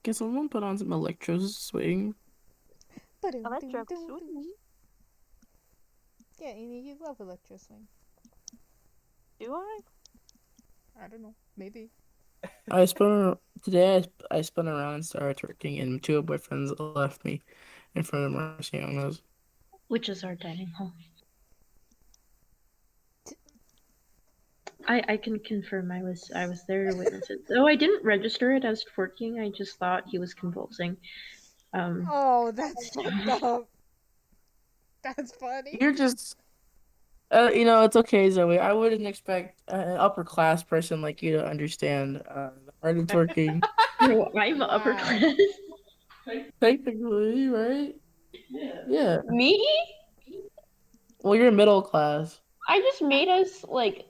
Can someone put on some electro swing? Electro swing. Yeah, you love electro swing. Do I? I don't know. Maybe. I spun today. I spun around and started twerking, and two of my friends left me in front of Marciano's. Which is our dining hall. I can confirm I was there to witness it. Though I didn't register it as twerking, I just thought he was convulsing. Oh, that's fucked up. That's funny. You're just, it's okay, Zoe. I wouldn't expect an upper class person like you to understand the art of twerking. I'm upper Wow. class. Technically, right? Yeah. Me? Well, you're middle class. I just made us like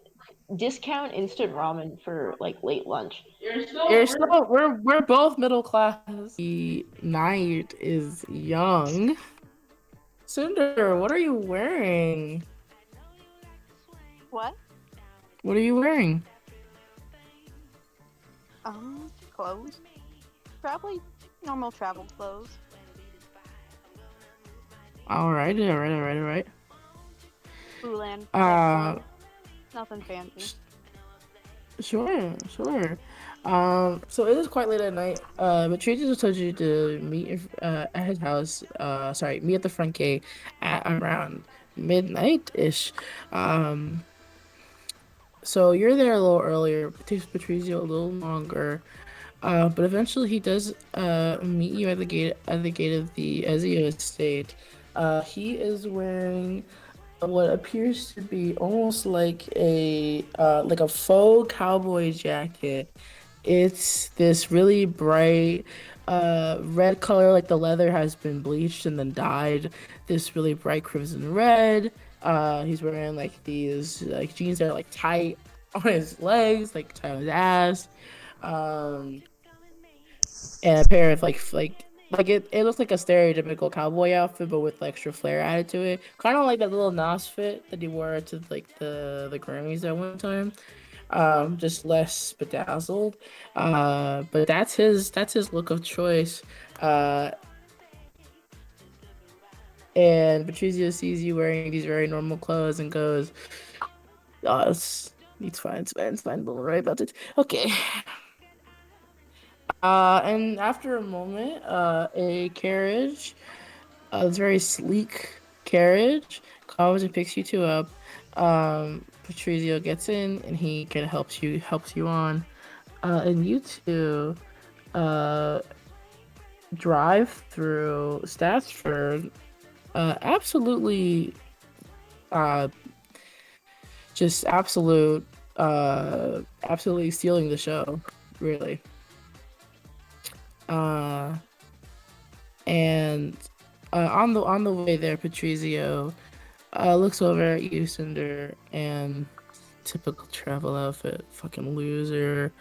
discount instant ramen for like late lunch. You're still, we're both middle class. The night is young. Cinder, what are you wearing? What? What are you wearing? Clothes. Probably normal travel clothes. All right. Ulan. Uh, Nothing fancy. sure. So it is quite late at night. But Tracy just told you to meet at his house. Meet at the front gate at around midnight-ish. Um, so you're there a little earlier. It takes Patrizio a little longer. But eventually he does meet you at the gate of the Ezio estate. He is wearing what appears to be almost like a faux cowboy jacket. It's this really bright red color, like the leather has been bleached and then dyed this really bright crimson red. He's wearing like these like jeans that are like tight on his legs, like tight on his ass. Um, and a pair of it looks like a stereotypical cowboy outfit, but with extra flair added to it. Kind of like that little Nas fit that he wore to like the Grammys at one time. Just less bedazzled. But that's his look of choice. Uh, and Patrizio sees you wearing these very normal clothes and goes, "Oh, it's fine, it's fine. Don't worry about it." Okay. And after a moment, a carriage, this very sleek carriage, comes and picks you two up. Patrizio gets in and he kind of helps you on. And you two, uh, drive through Stafford, absolutely, uh, just absolutely stealing the show, really. Uh, and on the way there, Patrizio looks over at you, Cinder, and typical travel outfit, fucking loser.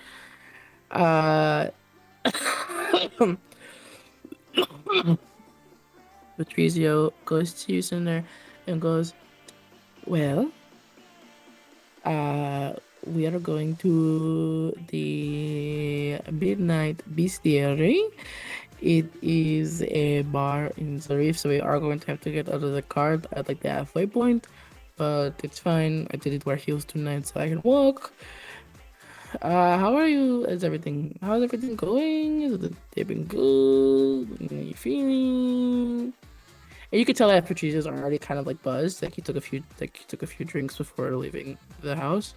Uh, Patrizio goes to you, Cinder, and goes, "Well, uh, we are going to the Midnight Bestiary. It is a bar in Zarif, so we are going to have to get out of the car at like the halfway point. But it's fine. I didn't wear heels tonight, so I can walk. How are you? How's everything going? Is the day been good? How are you feeling? And you could tell that Patricia's already kind of like buzzed. He took a few drinks before leaving the house.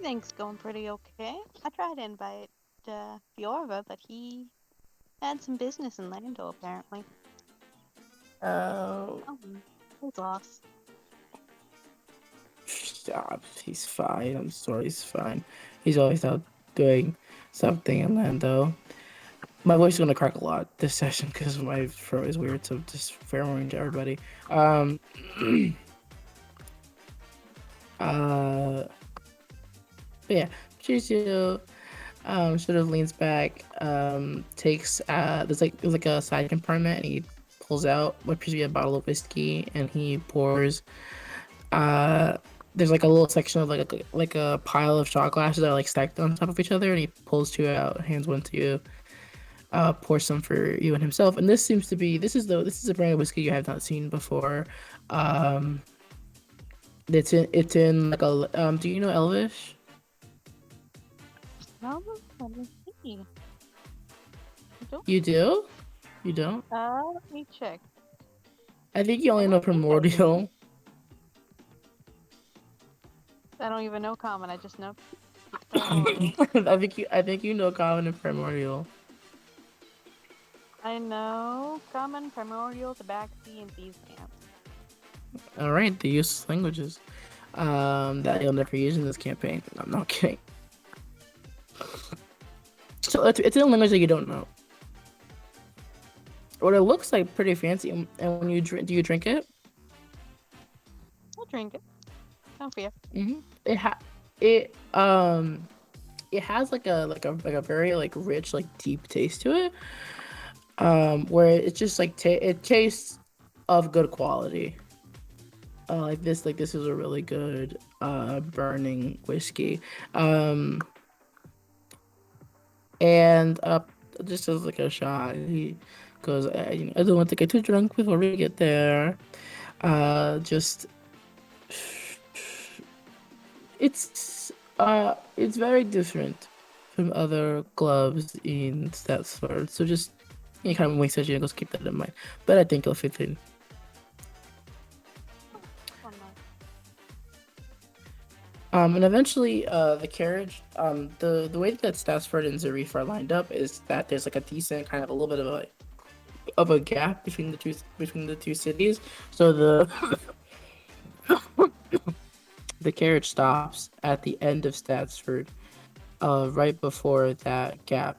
Things going pretty okay. I tried to invite Fiorva, but he had some business in Lando apparently. Uh, Oh, he's lost. Stop. He's fine. I'm sorry. He's fine. He's always out doing something in Lando. My voice is gonna crack a lot this session because my throat is weird. So just fair warning to everybody. Um. uh. But yeah, Patricio sort of leans back. Takes there's like a side compartment, and he pulls out what appears to be a bottle of whiskey, and he pours uh there's like a little section of like a pile of shot glasses that are like stacked on top of each other, and he pulls two out, hands one to you, pours some for you and himself. And this seems to be this is a brand of whiskey you have not seen before. Um, it's in like a do you know Elvish? No, let me see. I don't. You do? You don't? Let me check. I think you I only know don't think I do. Primordial. I don't even know common. I just know primordial. I think you know Common and Primordial. I know common, primordial, tabaxi, and thieves' camp. All right, the useless languages. That you'll never use in this campaign. I'm not kidding. So it's in a language that you don't know. What it looks like pretty fancy. And when you drink, do you drink it? I'll drink it. Don't fear. It ha it it has like a very like rich like deep taste to it. Where it's just like it tastes of good quality. Like this is a really good burning whiskey. Um and just as like a shot, he goes, I don't want to get too drunk before we get there. Just it's very different from other clubs in Statsford. So just kind of winks at you and goes, keep that in mind. But I think it'll fit in. Oh, no. And eventually, the carriage, the way that Statsford and Zarif are lined up is that there's like a decent kind of a little bit of a gap between the two cities. So the carriage stops at the end of Statsford, right before that gap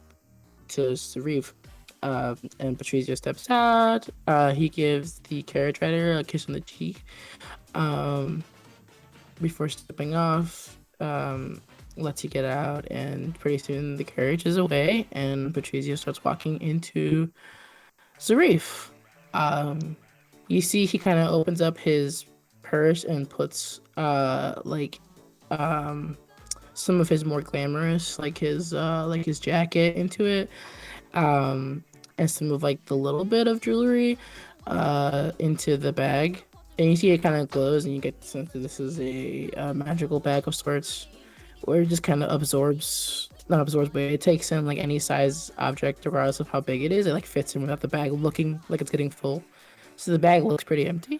to Zarif. And Patrizio steps out. He gives the carriage rider a kiss on the cheek. Before stepping off, lets you get out, and pretty soon the carriage is away, and Patrizio starts walking into Zarif. You see he kind of opens up his purse and puts some of his more glamorous like his jacket into it, and some of like the little bit of jewelry into the bag. And you see it kind of glows, and you get the sense that this is a magical bag of sorts, where it just kind of not absorbs, but it takes in like any size object, regardless of how big it is. It like fits in without the bag looking like it's getting full. So the bag looks pretty empty.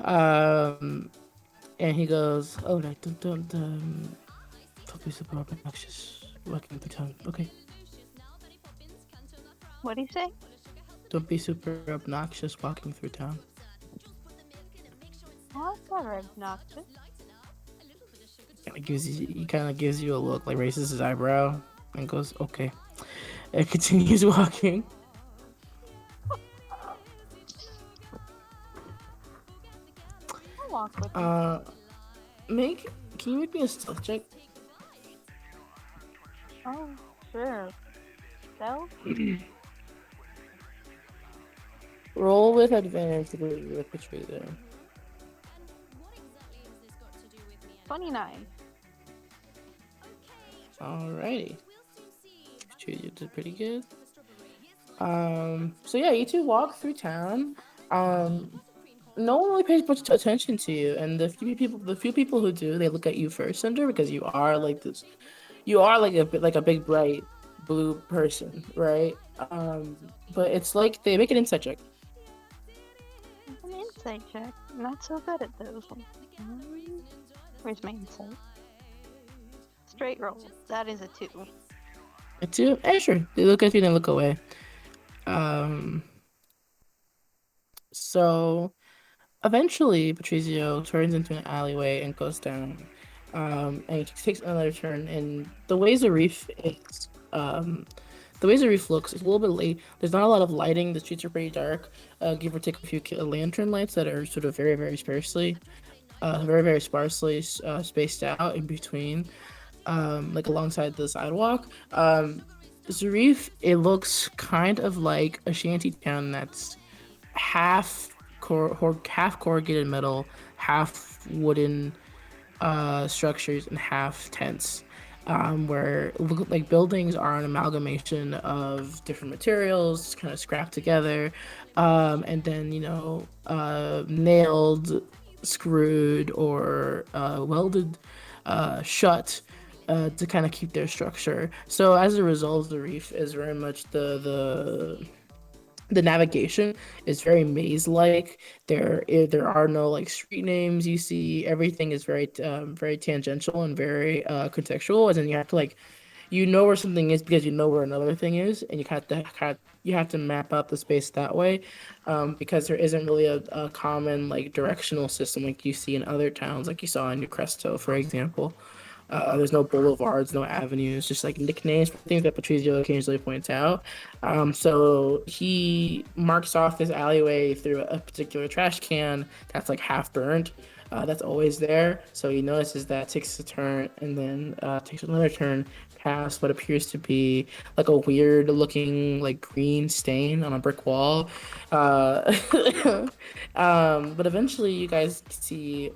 Um, and he goes, "Oh, no, don't be super obnoxious walking through town. Okay, What do you say? don't be super obnoxious walking through town." Oh, that's not very obnoxious. He kind of gives you a look, like raises his eyebrow, and goes, "Okay," and continues walking. I'll walk with you. Make Can you make me a stealth check? Oh, sure. So, Roll with advantage with Patrizio. 29. Alrighty. Patrizio did pretty good. So yeah, you two walk through town. No one really pays much attention to you, and the few people who do, they look at you first, Cinder, because you are like this. You are like a big bright blue person, right? But it's like they make an insight check. An insight check. Not so good at those ones. Where's my insight? Straight roll. That is a 2. A 2? Sure. They look at you and they look away. So eventually, Patrizio turns into an alleyway and goes down. And he takes another turn. And the way Zarif looks, it's a little bit late. There's not a lot of lighting. The streets are pretty dark. Give or take a few lantern lights that are sort of very, very sparsely spaced out in between, like alongside the sidewalk. Zarif, it looks kind of like a shanty town that's half corrugated metal, half wooden, structures and half tents, where like buildings are an amalgamation of different materials kind of scrapped together, and then nailed, screwed, or welded shut to kind of keep their structure. So as a result, the reef is very much the navigation is very maze-like. There are no like street names you see. Everything is very tangential and very contextual, and then you have to like you know where something is because you know where another thing is, and you have to map out the space that way, because there isn't really a common like directional system like you see in other towns, like you saw in New Cresto, for example. There's no boulevards, no avenues, just like nicknames for things that Patrizio occasionally points out. So he marks off this alleyway through a particular trash can that's like half burned. That's always there. So he notices that, takes a turn, and then takes another turn past what appears to be like a weird looking like green stain on a brick wall. Uh, but eventually you guys see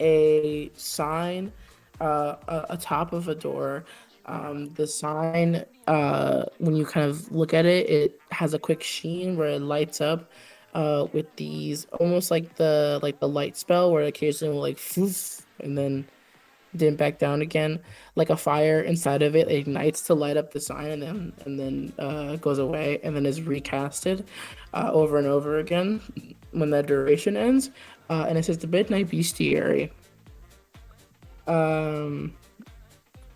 a sign atop of a door. The sign, when you kind of look at it, it has a quick sheen where it lights up with these almost like the light spell where it occasionally will like foof and then dim back down again, like a fire inside of it ignites to light up the sign and then goes away and then is recasted over and over again when that duration ends. And it says the Midnight Bestiary. Um,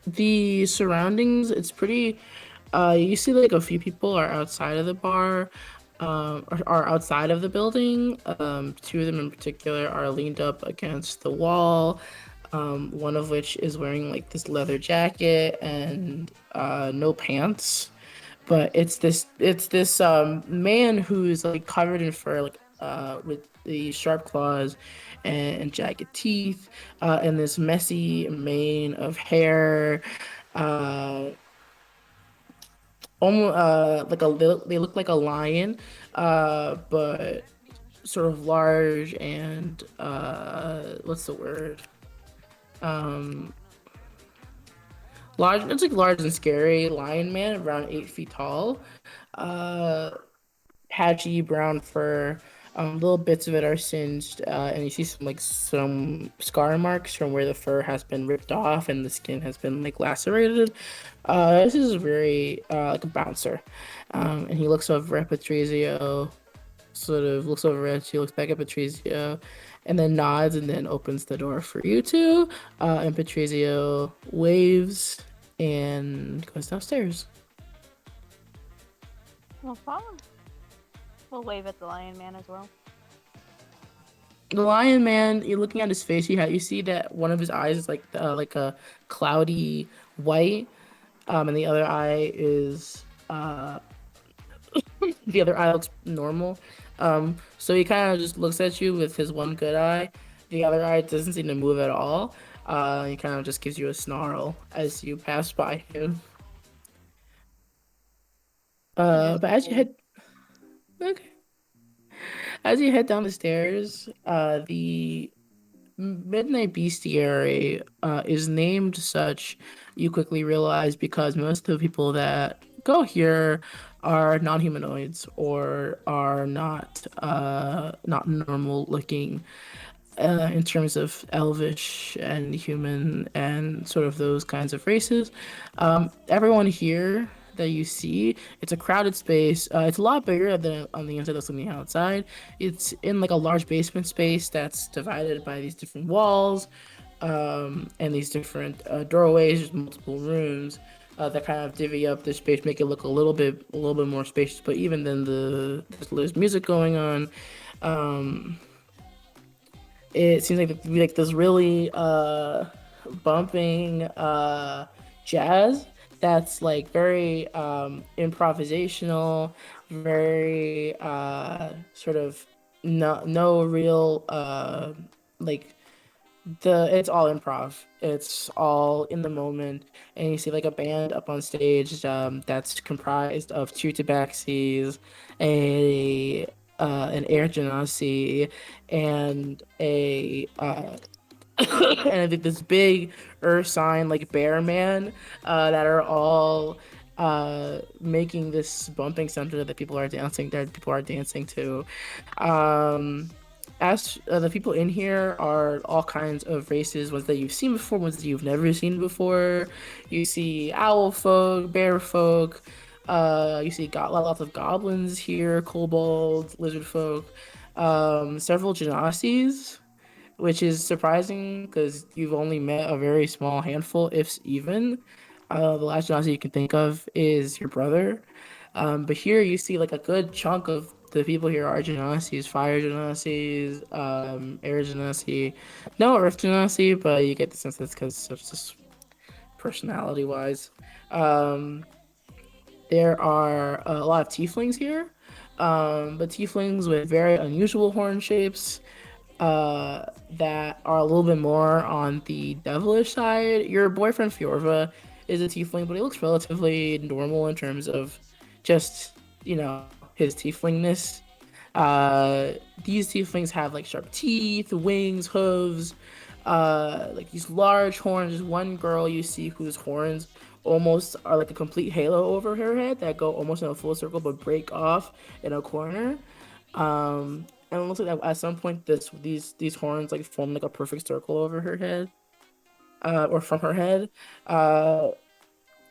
the surroundings, it's pretty. You see like a few people are outside of the bar, are outside of the building. Two of them in particular are leaned up against the wall. One of which is wearing like this leather jacket and no pants, but it's this man who's like covered in fur, like with the sharp claws and jagged teeth, and this messy mane of hair, uh almost like they look like a lion, but sort of large and what's the word, um large, it's like large and scary lion man, around 8 feet tall, uh patchy brown fur. Little bits of it are singed, and you see some scar marks from where the fur has been ripped off and the skin has been like lacerated. This is very like a bouncer, and he looks over at Patrizio, sort of looks over at you, looks back at Patrizio, and then nods and then opens the door for you two. And Patrizio waves and goes downstairs. No problem. We'll wave at the lion man as well. The lion man, you're looking at his face. You see that one of his eyes is like a cloudy white, and the other eye looks normal. So he kind of just looks at you with his one good eye. The other eye doesn't seem to move at all. He kind of just gives you a snarl as you pass by him. I just But as you head, okay, as you head down the stairs, the Midnight Bestiary is named such, you quickly realize, because most of the people that go here are non-humanoids or are not normal looking, in terms of elvish and human and sort of those kinds of races. Everyone here that you see, it's a crowded space. It's a lot bigger than on the inside than on the outside. It's in like a large basement space that's divided by these different walls, and these different doorways. There's multiple rooms that kind of divvy up the space, make it look a little bit more spacious. But even then, there's music going on. Um, it seems like this really bumping jazz that's like very improvisational, very sort of no real like it's all improv. It's all in the moment, and you see like a band up on stage that's comprised of two tabaxis, a an air genasi, and a and like this big earth sign like bear man that are all making this bumping center that people are dancing to. um as the people in here are all kinds of races, ones that you've seen before, ones that you've never seen before. You see owl folk, bear folk, you see got lots of goblins here, kobolds, lizard folk, several genasies, which is surprising because you've only met a very small handful, if even. The last Genasi you can think of is your brother. But here you see like a good chunk of the people here are Genasis, Fire Genasis, Air Genasi. No Earth Genasi, but you get the sense that's because of just personality wise. Um, there are a lot of tieflings here, but tieflings with very unusual horn shapes that are a little bit more on the devilish side. Your boyfriend Fjorva is a tiefling, but he looks relatively normal in terms of just, his tieflingness. These tieflings have like sharp teeth, wings, hooves, like these large horns. There's one girl you see whose horns almost are like a complete halo over her head that go almost in a full circle but break off in a corner. And it looks like at some point these horns like form like a perfect circle over her head, or from her head. Uh,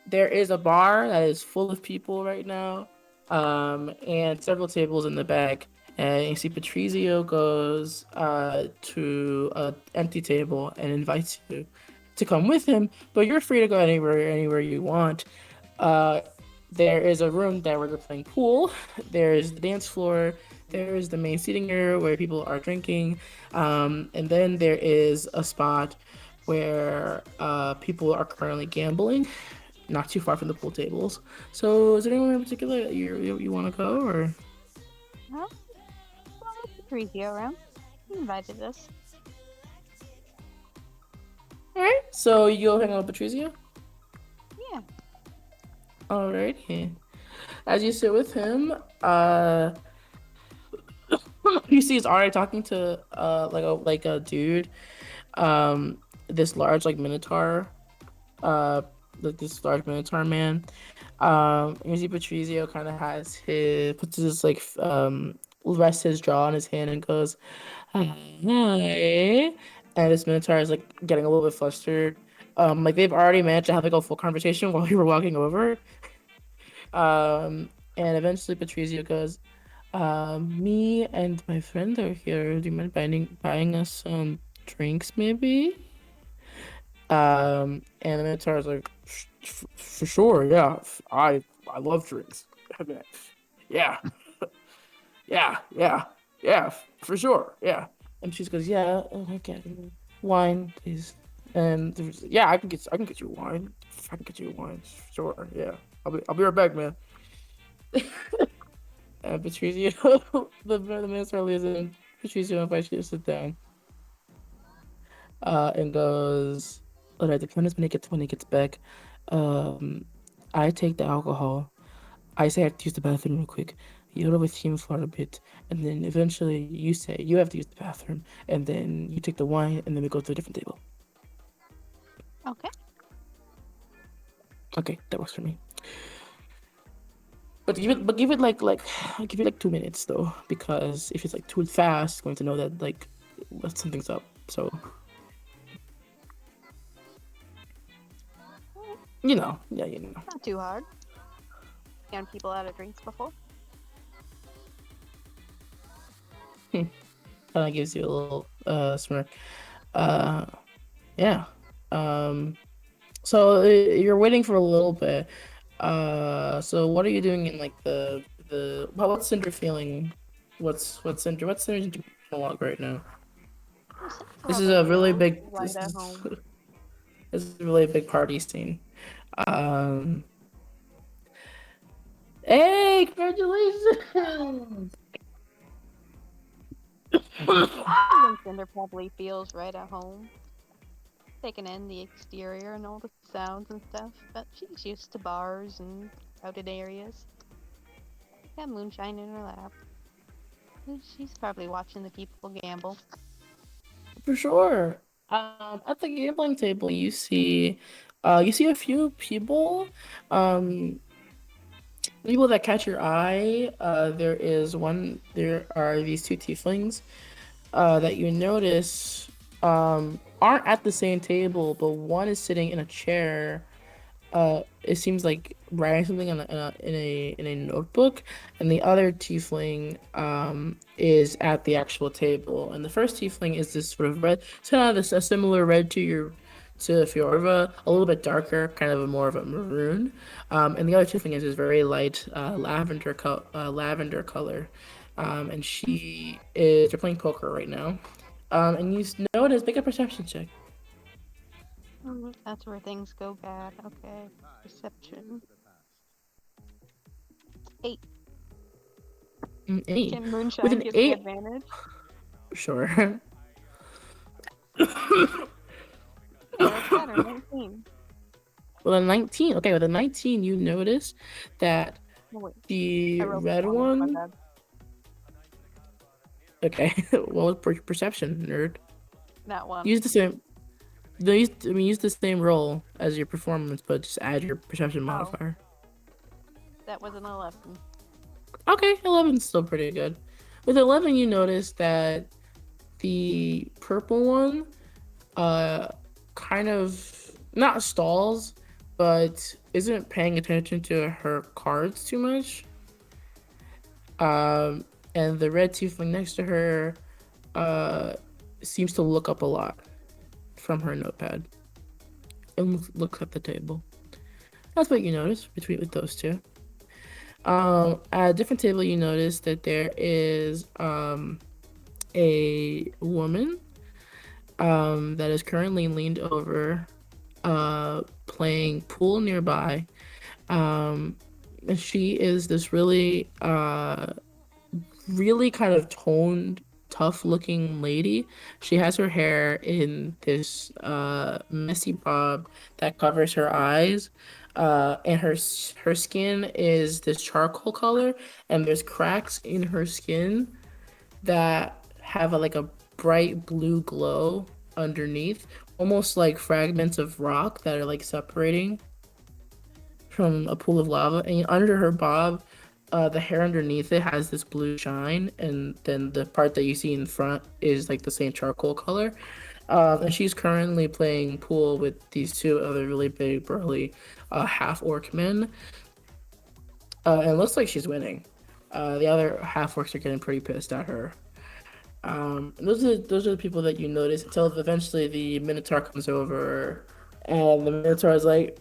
there is a bar that is full of people right now, and several tables in the back. And you see Patrizio goes to an empty table and invites you to come with him, but you're free to go anywhere you want. Uh, there is a room that where they're playing pool. There's the dance floor. There's the main seating area where people are drinking, and then there is a spot where people are currently gambling, not too far from the pool tables. So, is there anyone in particular that you want to go, or? Well, Patrizio around. He invited us. All right. So you go hang out with Patrizia. Yeah. Alrighty. As you sit with him, you see he's already talking to like a dude, this large like minotaur, uh, this large minotaur man. You see Patrizio kind of has his puts his like rests his jaw on his hand and goes, "Hi." And this minotaur is like getting a little bit flustered. Like they've already managed to have like a full conversation while we were walking over. And eventually Patrizio goes, me and my friend are here. Do you mind buying us some drinks, maybe? And the Minotaur's like, for sure, yeah. I love drinks. Yeah, yeah, for sure, yeah. And she goes, yeah, I get wine, please. And yeah, I can get you wine. I can get you wine, sure, yeah. I'll be right back, man. Patrizio, the minister leaves in. Patrizio invites you to sit down. And goes, all right, the plan is when he gets back. Um, I take the alcohol. I say I have to use the bathroom real quick. You're with him for a bit, and then eventually you say you have to use the bathroom, and then you take the wine, and then we go to a different table. Okay. Okay, that works for me. But give it like give it like 2 minutes though, because if it's like too fast, it's going to know that like something's up. So yeah, Not too hard. Scanned people out of drinks before. Kind of gives you a little smirk. Uh, yeah. Um, so you're waiting for a little bit. So what are you doing in like what's Cinder feeling? What's Cinder's monologue right now? There's This is a probably really big right at home. this is a really big party scene. Um, hey, congratulations! I think Cinder probably feels right at home, taking in the exterior and all the sounds and stuff. But she's used to bars and crowded areas. Got moonshine in her lap. She's probably watching the people gamble. For sure. At the gambling table, you see a few people. Um, People that catch your eye. There are these two tieflings that you notice aren't at the same table, but one is sitting in a chair. It seems like writing something in a notebook, and the other tiefling is at the actual table. And the first tiefling is this sort of red, it's kind of this a similar red to your to Fiorva, a little bit darker, kind of a more of a maroon. And the other tiefling is this very light lavender color. And she is they're playing poker right now. And you notice make a perception check. That's where things go bad. Okay. Perception. 8. Eight. Can With moonshine an give me eight, advantage? sure. Hey, that's better. 19. With a 19, okay, with a 19, you notice that No, wait. I the rolled red 20. My one, bad. okay, well, perception, nerd. Not one. Use the same, use the same roll as your performance, but just add your perception Oh, modifier. that was an 11. Okay, 11's still pretty good. With 11, you notice that the purple one, uh, kind of not stalls, but isn't paying attention to her cards too much. Um, and the red tiefling next to her uh, seems to look up a lot from her notepad and looks at the table. That's what you notice between with those two. At a different table, you notice that there is a woman that is currently leaned over playing pool nearby. Um, and she is this really kind of toned, tough looking lady. She has her hair in this messy bob that covers her eyes. And her skin is this charcoal color, and there's cracks in her skin that have like a bright blue glow underneath, almost like fragments of rock that are like separating from a pool of lava. And under her bob, the hair underneath it has this blue shine, and then the part that you see in front is like the same charcoal color. And she's currently playing pool with these two other really big, burly, half orc men. And it looks like she's winning. The other half orcs are getting pretty pissed at her. And those are the people that you notice until eventually the Minotaur comes over, and the Minotaur is like,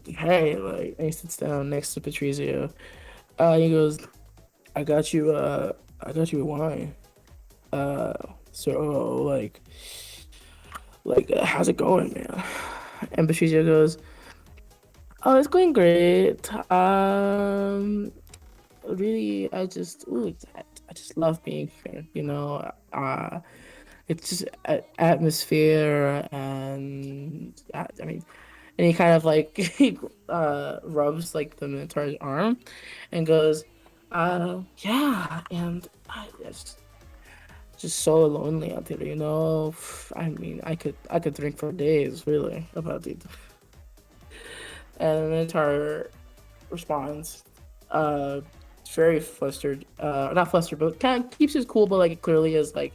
"Hey," like, and he sits down next to Patrizio. He goes, I got you a wine. Uh, so how's it going, man?" And Patrizio goes, "Oh, it's going great. Really, I just love being here. It's just atmosphere, and I mean, and he kind of like he rubs like the Minotaur's arm, and goes, yeah, and it's just so lonely out there, you know. I mean, I could drink for days, really, about it." And the Minotaur responds, uh, very flustered, not flustered, but kind of keeps his cool, but like it clearly is like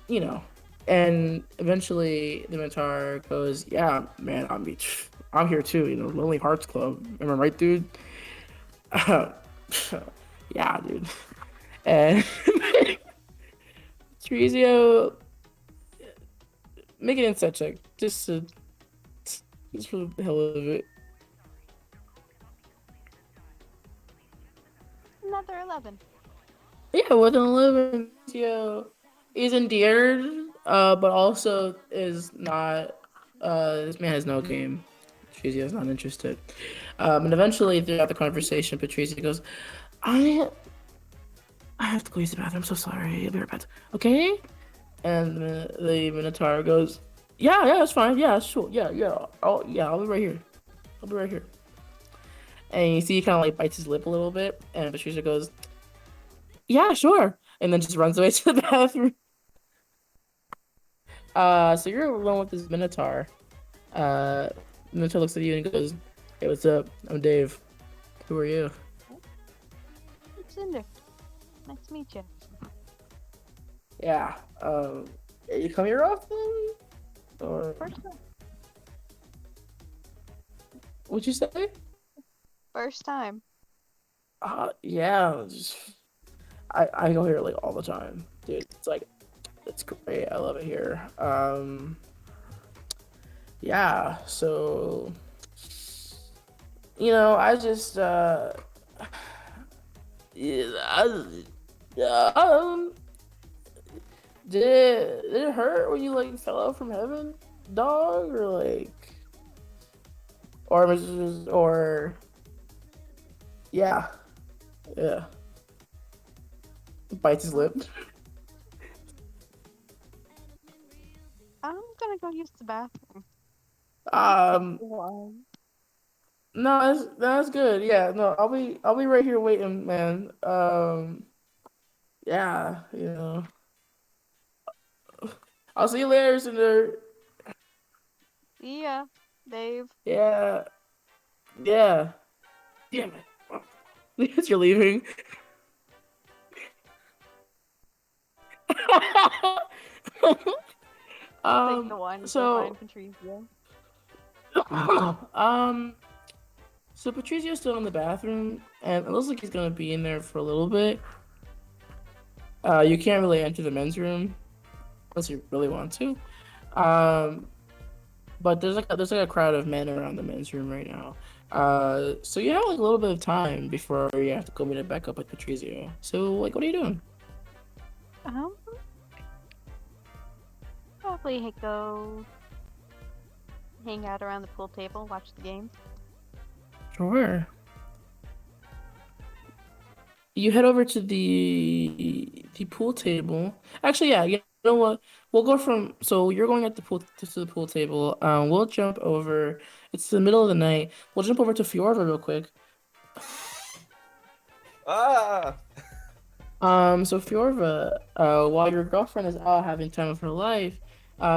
you know. And eventually the Minotaur goes, "Yeah, man, I'm here too, you know, Lonely Hearts Club. Am I right, dude?" Yeah, dude. And Treezio, make an insight check, just for the hell of it. Another 11. Yeah, with an 11, Treezio is endeared, but also is not. This man has no game. Patrizio's not interested. And eventually, throughout the conversation, Patrizio goes, "I I have to go use the bathroom. I'm so sorry. I'll be right back. Okay?" And the Minotaur goes, "Yeah, yeah, that's fine. Yeah, sure. Yeah, yeah. I'll be right here. I'll be right here." And you see, he kind of like bites his lip a little bit, and Patricia goes, "Yeah, sure," and then just runs away to the bathroom. So you're alone with this Minotaur. Uh, Minotaur looks at you and goes, "Hey, what's up? I'm Dave. Who are you?" It's Cinder. Nice to meet you. Yeah. You come here often, or First time. what'd you say? First time. Yeah. I go here like all the time, dude. It's great. I love it here. Yeah. So I just yeah, um, did it hurt when you like fell out from heaven, dog, or or yeah, yeah, bites his Um, lip. I'm gonna go use the bathroom. Might take Um, a while. no, that's good. Yeah, no, I'll be right here waiting, man. Yeah, I'll see you later, Cinder. See ya, Dave. Yeah, yeah. Damn it. Because you're leaving. Take the wine and go So, find Patrizia. um, so Patricio's still in the bathroom, and it looks like he's gonna be in there for a little bit. You can't really enter the men's room unless you really want to. Um, but there's like a crowd of men around the men's room right now. So you have like a little bit of time before you have to go meet it back up with Patricio. So like, what are you doing? Um, Probably go hang out around the pool table, watch the games. Sure. You head over to the pool table. Actually, yeah, you know what? We'll go from so you're going at the pool to the pool table. We'll jump over. It's the middle of the night. We'll jump over to Fiorva real quick. Ah! So Fiorva, while your girlfriend is out having time of her life,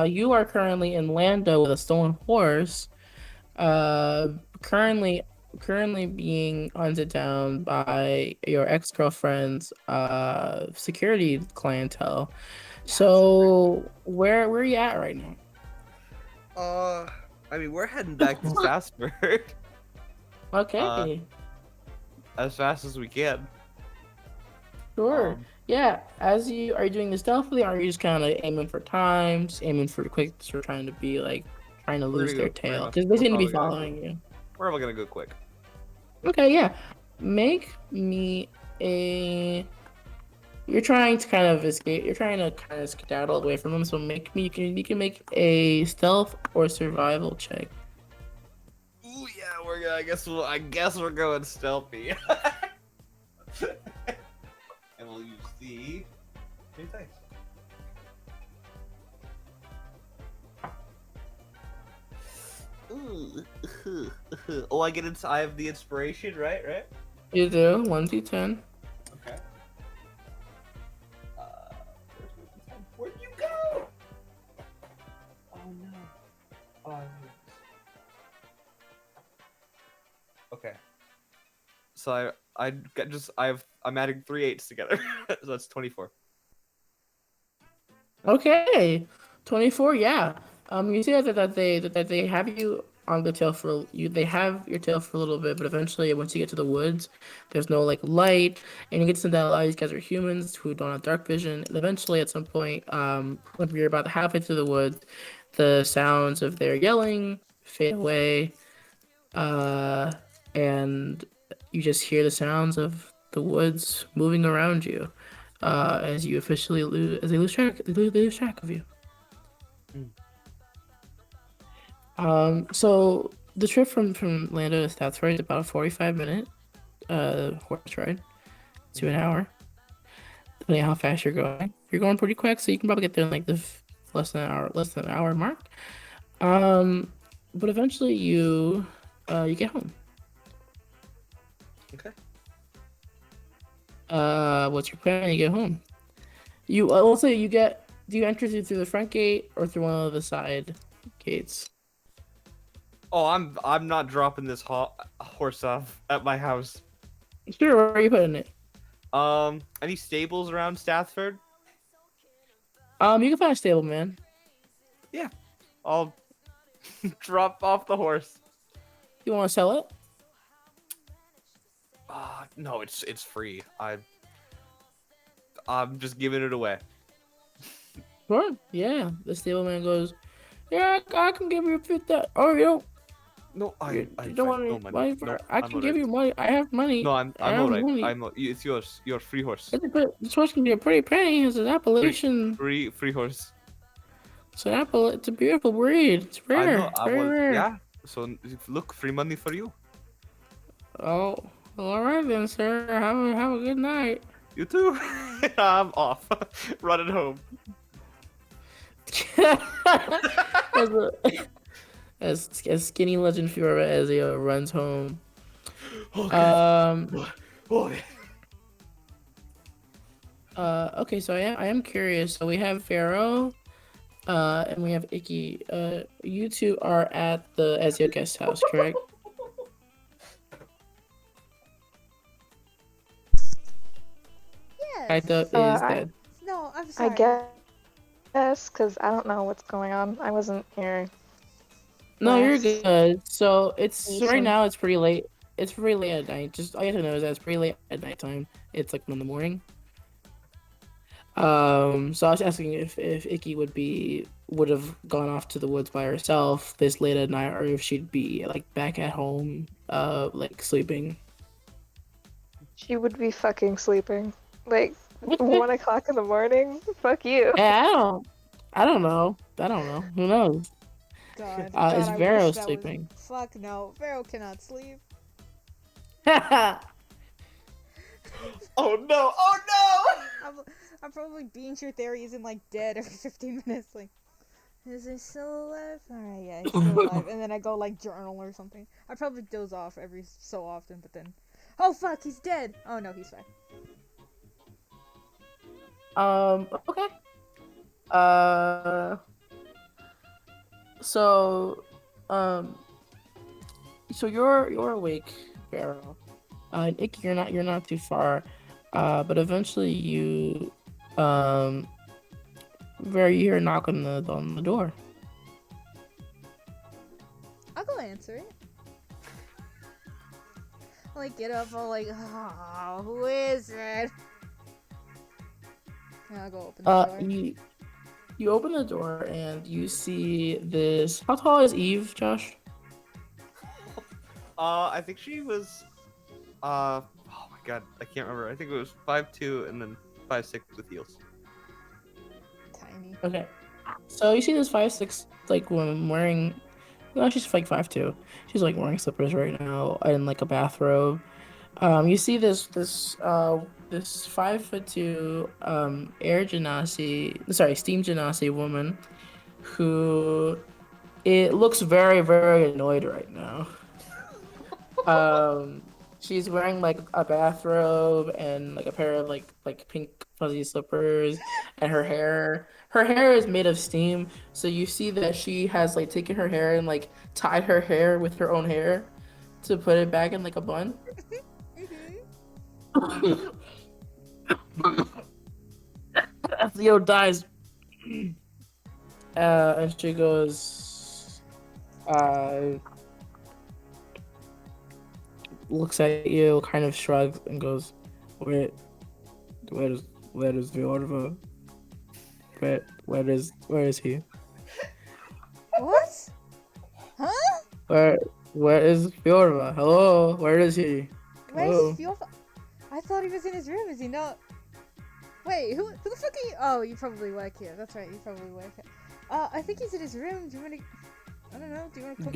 you are currently in Lando with a stolen horse. Uh, currently, currently being hunted down by your ex-girlfriend's security clientele. Yes. So where are you at right now? Uh, I mean, we're heading back to Strasbourg. uh, Okay, as fast as we can. sure. Um, Yeah, are you doing this stealthily, or are you just kind of aiming for time, just aiming for quick, sort of trying to be like trying to we're lose gonna their go. tail? Because they We're seem to be probably gonna. following you. We're probably gonna go quick. Okay, yeah. Make me a. You're trying to kind of escape. You're trying to kind of skedaddle away from them. So you can make a stealth or survival check. Ooh, yeah, we're gonna. I guess we're going stealthy. And we'll use the. Two dice. Ooh. Oh, I get it. I have the inspiration, right? Right. You do 1d10. Okay. Where's my D10? Where'd you go? Oh no. Oh, I knew this. Okay. So I'm adding 3 8s together. So that's 24. Okay, 24. Yeah. You see that they have you on the tail for you. They have your tail for a little bit, but eventually, once you get to the woods, there's no like light, and you get to that a lot of these guys are humans who don't have dark vision. And eventually, at some point, when you're about halfway through the woods, the sounds of their yelling fade away, uh, and you just hear the sounds of the woods moving around you, as you officially lose as they lose track of you. Mm. So the trip from Lando to Statsford is about a 45-minute horse ride to an hour, depending on how fast you're going. You're going pretty quick, so you can probably get there in like the less than an hour mark. Um, but eventually you get home. Okay. What's your plan when you get home? Let's say you get Do you enter through the front gate or through one of the side gates? Oh, I'm not dropping this horse off at my house. Sure, where are you putting it? Any stables around Stafford? You can find a stable, man. Yeah, I'll drop off the horse. You want to sell it? No, it's free. I'm just giving it away. Sure. Yeah. The stableman goes, yeah, I can give you 50. Oh, No, you I don't want no any money. money No, for? I I'm can give alright. you money. I have money. No, I I'm have alright. money. It's yours. Your free horse. This horse can be a pretty penny. It's an Appalachian. Free horse. It's an apple. It's a beautiful breed. It's I rare. know. It's I very was rare. yeah. So look, free money for you. Oh, well, all right then, sir. Have a good night. You too. I'm off. Running home. as, a, as skinny legend Fiora as he runs home. Okay. Oh, Okay, so I am curious. So we have Pharaoh, and we have Icky. You two are at the Ezio guest house, correct? Yes. Kaito is I dead. No, I'm I sorry. guess because I don't know what's going on. I wasn't here No, you're last good. So it's right season. now. It's pretty late. It's pretty late at night. Just all you have to know is that it's pretty late at nighttime. It's like 1 in the morning. So I was asking if Icky would have gone off to the woods by herself this late at night, or if she'd be like back at home, like sleeping. She would be fucking sleeping. Like 1 o'clock in the morning. Fuck you. Yeah, I don't know. I don't know. Who knows? God, Is I Vero wish that sleeping? was. Fuck no, Vero cannot sleep. Oh no! Oh I'm probably being sure Theory isn't like dead every 15 minutes. Like, is he still alive? Alright, yeah, he's still alive. And then I go like journal or something. I probably doze off every so often, but then, oh fuck, he's dead. Oh no, he's fine. Okay. Uh. So, um. So you're awake, Vero. And Icky, you're not too far. But eventually Vero, you hear a knock on the door. I'll go answer it. I'll like get up, I'll like, oh, who is it? And I'll go open the door. You open the door and you see this. How tall is Eve, Josh? I think she was. Oh my god, I can't remember. I think it was 5'2" and then 5'6" with heels. Tiny. Okay. So you see this 5'6" like woman wearing. No, she's like 5'2". She's like wearing slippers right now and like a bathrobe. You see this 5'2" steam genasi woman who it looks very, very annoyed right now. She's wearing like a bathrobe and like a pair of like pink fuzzy slippers, and her hair is made of steam. So you see that she has like taken her hair and like tied her hair with her own hair to put it back in like a bun. As Leo dies, and she goes, looks at you, kind of shrugs, and goes, "Wait, where is Viorva? Where is he? What? Huh? Where is Viorva? Hello, where is he? Where's Hello." Fiofa? I thought he was in his room. Is he not? Wait, who the fuck are you? Oh, you probably work here. That's right, you probably work here. I think he's in his room. Do you want to? I don't know. Do you want to come?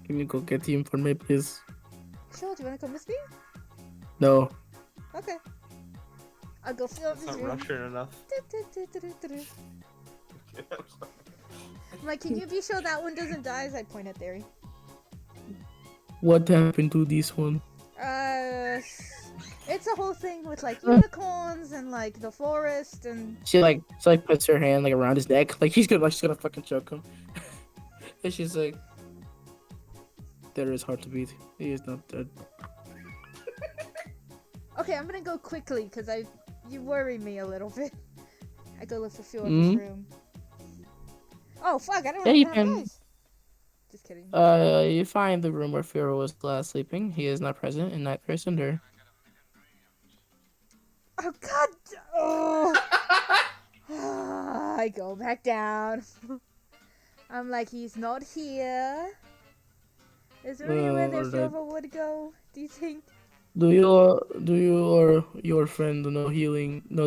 Can you go get him for me, please? Sure. Do you want to come with me? No. Okay. I'll go fill up It's his not room. Russian enough. I'm like, can you be sure that one doesn't die? As I point at Theory. What happened to this one? It's a whole thing with like unicorns and like the forest and. She puts her hand like around his neck, like she's gonna fucking choke him. And she's like, "There is heart to beat. He is not dead." Okay, I'm gonna go quickly because you worry me a little bit. I go look for Phil in his Mm. room. Oh fuck! I don't Yeah, you have can. dice. Just kidding. You find the room where Firo was last sleeping. He is not present in Night Curse Cinder. Oh god! Oh! I go back down. I'm like, he's not here. Is there anywhere that Alright. Phil would go? Do you think? Do you or your friend know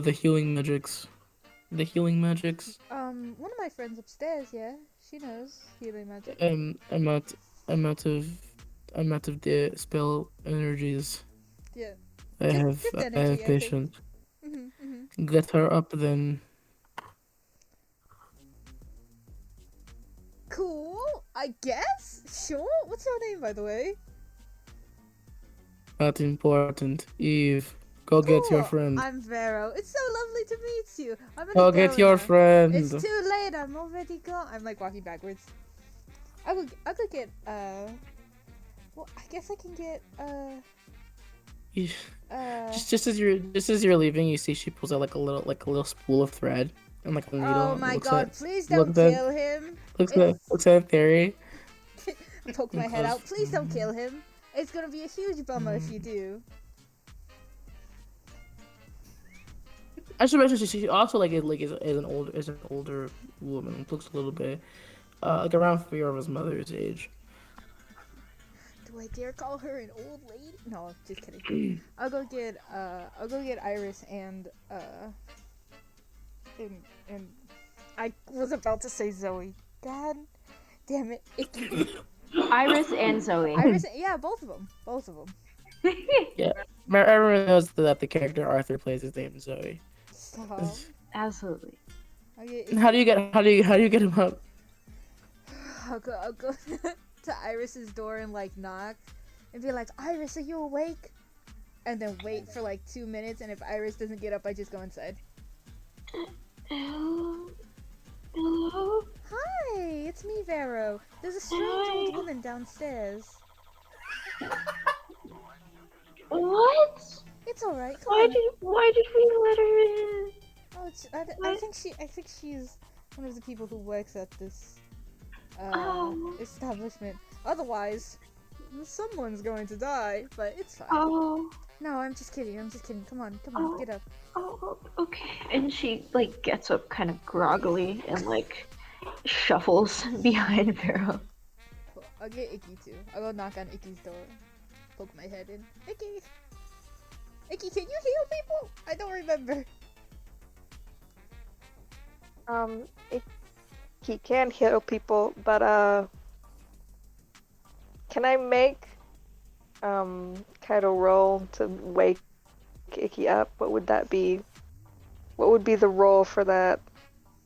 the healing magics? The healing magics? One of my friends upstairs, yeah, she knows healing magic. I'm out. I'm out of. I'm out of the spell energies. Yeah, I have. gift I energy, have I think. patience. Mm-hmm. Get her up then. Cool, I guess. Sure. What's your name, by the way? Not important. Eve, go get your Cool. friend. I'm Vero. It's so lovely to meet you. I'm gonna Go go get your now. friend. It's too late. I'm already gone. I'm like walking backwards. I could get well, I guess I can get You- just as you're leaving, you see she pulls out like a little spool of thread and like a needle. Oh And my looks god, at please don't looks at kill him. looks at Theory. Poke my and head goes, out. Please don't kill him. It's gonna be a huge bummer if you do. I should mention she also is an older woman. Looks a little bit like around Fiora's mother's age. Do I dare call her an old lady? No, just kidding. I'll go get Iris and and I was about to say Zoe. God damn it. Icky. Iris and Zoe. Iris, yeah, both of them. Yeah, everyone knows that the character Arthur plays his name is Zoe. Stop. Absolutely. I'll get How do you get him up? I'll go to Iris's door and like knock and be like, Iris, are you awake? And then wait for like 2 minutes, and if Iris doesn't get up, I just go inside. Hello? Hi, it's me, Vero. There's a strange old woman downstairs. What? It's alright, come Why on. did we let her in? Oh, I think she's one of the people who works at this Oh. establishment. Otherwise, someone's going to die, but it's fine. Oh. No, I'm just kidding. Come on, Oh. get up. Oh, okay. And she like gets up kind of groggily and like shuffles behind Vero. Cool. I'll get Icky too. I'll go knock on Icky's door. Poke my head in. Icky! Icky, can you heal people? I don't remember. He can heal people, but can I make Kaido roll to wake Icky up? What would that be? What would be the roll for that?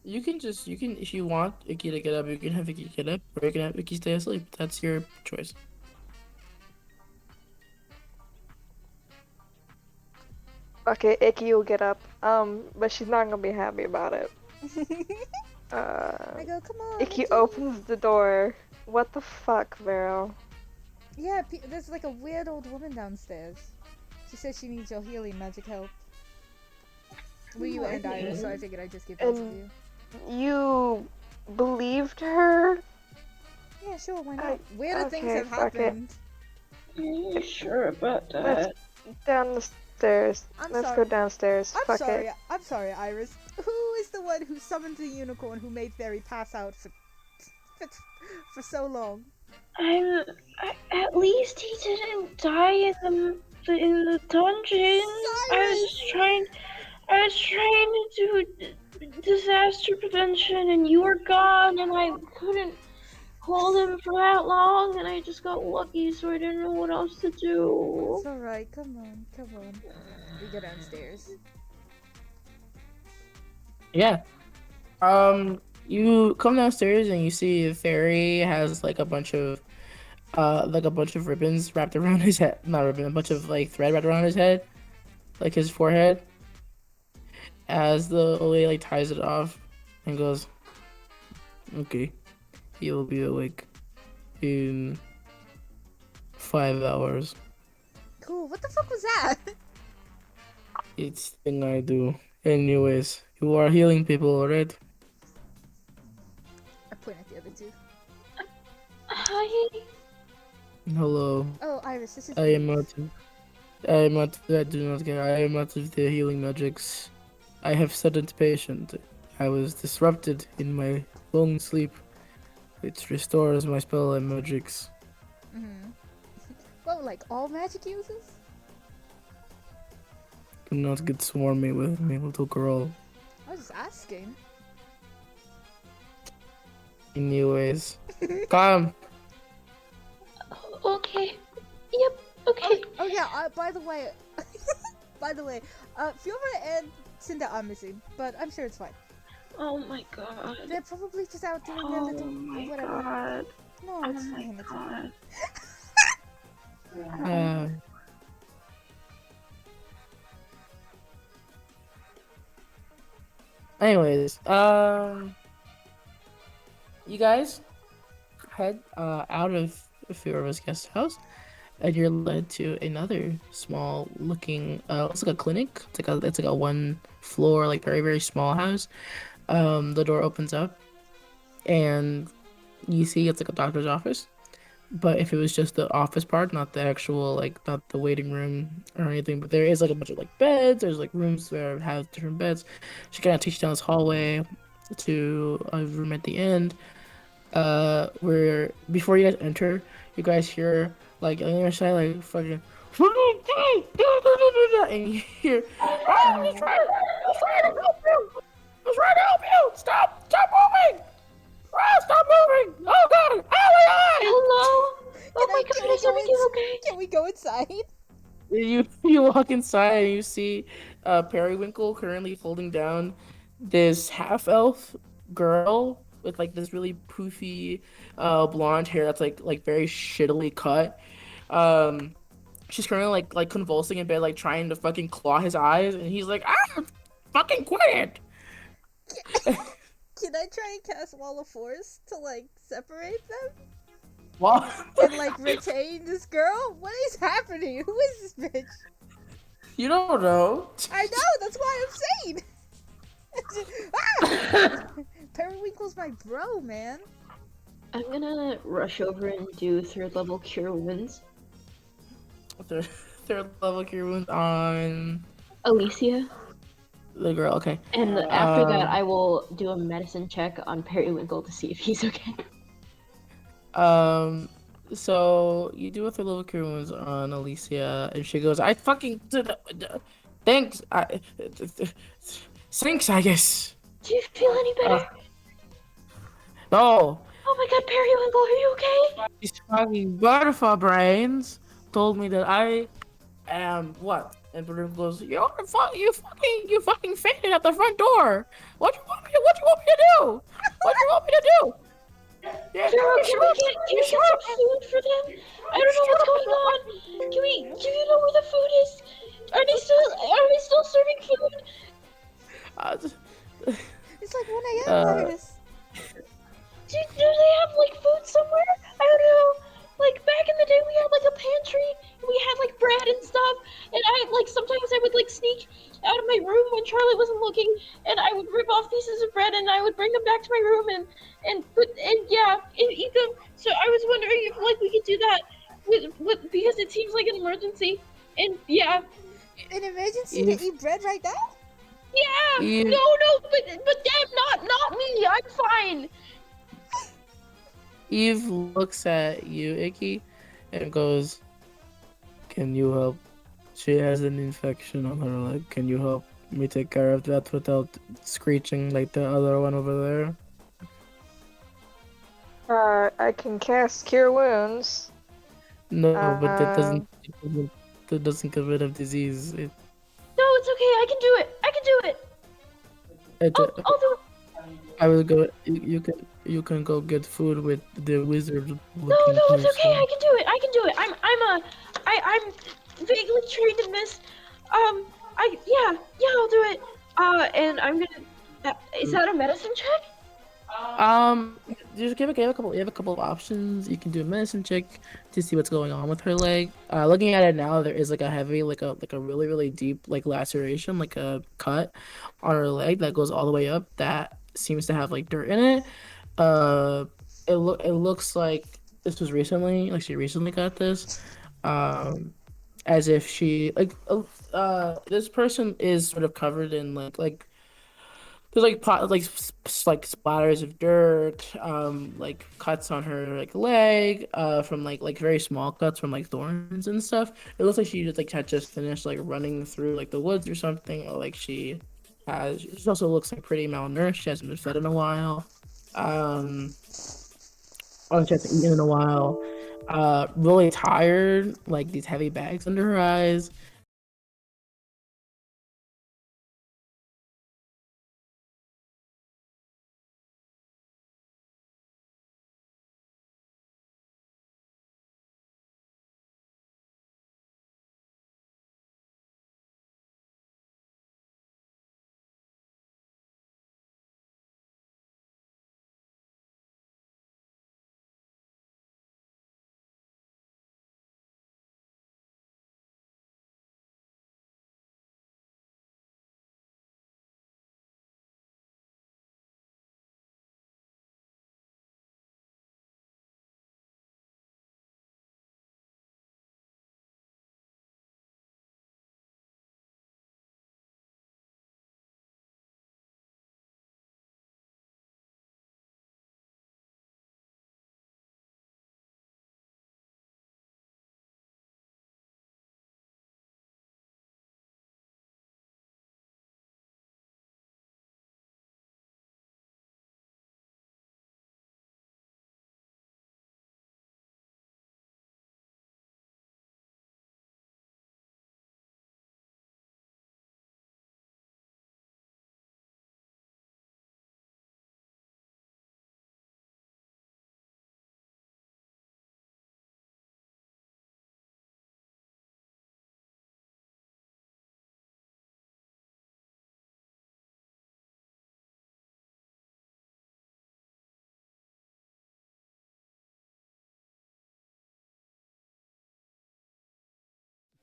You can if you want Icky to get up, you can have Icky get up, or you can have Icky stay asleep. That's your choice. Okay, Icky will get up. But she's not gonna be happy about it. I go, come on. Icky opens the door. What the fuck, Vero? Yeah, there's like a weird old woman downstairs. She says she needs your healing magic help. Well, you and Iris, so I figured I'd just give both of you. You believed her? Yeah, sure, why not? Weirder things okay, have fuck it. happened. Are you sure about Let's down the stairs. I'm Let's sorry. go downstairs. I'm Fuck sorry. it. I'm sorry, Iris. Who is the one who summoned the unicorn who made Fairy pass out for so long? At least he didn't die in the dungeon. I was trying to do disaster prevention, and you were gone, and I couldn't hold him for that long, and I just got lucky, so I didn't know what else to do. It's alright, come on. We go downstairs. Yeah. You come downstairs and you see the fairy has like a bunch of like a bunch of ribbons wrapped around his head. Not ribbon, a bunch of like thread wrapped around his head, like his forehead. As the old lady like ties it off and goes, "Okay, he'll be awake in 5 hours. Cool. What the fuck was that? It's the thing I do. Anyways, you are healing people, right? I point at the other two. Hi. Hello. Oh, Iris, this is I am Iris. out of, I am out I do not care. I am out of the healing magics. I have sedent patient. I was disrupted in my long sleep. It restores my spell and magics. Mm-hmm. Well, like all magic users? Do not get swarmy with me, little girl. I was just asking. Anyways. Come! Okay. Yep. Okay. Oh yeah, by the way, feel free to add Cinda I'm missing, but I'm sure it's fine. Oh my god. They're probably just out doing their Oh little my whatever. god. No, Oh it's my fine, it's fine. god. Anyways, you guys head out of Fiora's guest house, and you're led to another small looking it's like a clinic. It's like a one floor, like very, very small house. The door opens up and you see it's like a doctor's office. But if it was just the office part, not the actual like not the waiting room or anything, but there is like a bunch of like beds, there's like rooms where it has different beds. She kinda takes you down this hallway to a room at the end. Where before you guys enter, you guys hear like on the other side like fucking and you hear I'm trying to help you! Stop moving! Stop moving! Oh god! Oh Hello? Oh Can my can god, we is go everything okay? Can we go inside? You walk inside and you see Periwinkle currently holding down this half elf girl with like this really poofy blonde hair that's like very shittily cut. Um she's currently like convulsing in bed, like trying to fucking claw his eyes, and he's like, ah, fucking quiet. Can I try and cast Wall of Force to like separate them Well, and like retain this girl? What is happening? Who is this bitch? you don't know. I know. That's why I'm saying. Ah! Periwinkle's my bro, man. I'm gonna rush over and do third level cure wounds. Third level cure wounds on Alicia. the girl. Okay. And after that, Um, I will do a medicine check on Periwinkle to see if he's okay. So you do a third level cure wounds on Alicia, and she goes, "I fucking thanks. Thanks, I guess." Do you feel any better? No, Oh my god, Periwinkle, are you okay? these fucking butterfly brains told me that I am what? And Bruno goes, you fucking fainted at the front door. What you want me to do? What you want me to do? Yeah, Pharaoh, you sure? can we get some food for them? I don't know what's going on. Do you know where the food is? Are they still serving food? It's like 1 a.m. Uh, Iris. Do they have like food somewhere? I don't know. Like back in the day, we had like a pantry. We had like bread and stuff, and sometimes I would like sneak out of my room when Charlie wasn't looking, and I would rip off pieces of bread and I would bring them back to my room and eat them. So I was wondering if like we could do that with because it seems like an emergency. And yeah, An emergency to eat bread right now? yeah. Eve- No, but them, not me. I'm fine. Eve looks at you, Icky, and goes, "Can you help? She has an infection on her leg. Can you help me take care of that without screeching like the other one over there?" I can cast Cure Wounds. No, but Um, that doesn't get rid of disease. No, it's okay. I can do it. It, I'll do it. I will go. You can go get food with the wizard No, looking no, it's okay. I person. can do it. I can do it. I'm vaguely trained in this. Yeah, I'll do it. And I'm gonna. Is that a medicine check? Um, just you have a couple of options. You can do a medicine check to see what's going on with her leg. Looking at it now, there is like a heavy, like a really really deep like laceration, like a cut on her leg that goes all the way up. That seems to have like dirt in it. Uh, it looks like this was recently, like she recently got this. Um, as if she this person is sort of covered in there's like like splatters of dirt, like cuts on her like leg, from like very small cuts from like thorns and stuff. It looks like she just like had just finished like running through like the woods or something, or like she also looks like pretty malnourished. She hasn't been fed in a while. Um, or she hasn't eaten in a while. Really tired, like these heavy bags under her eyes.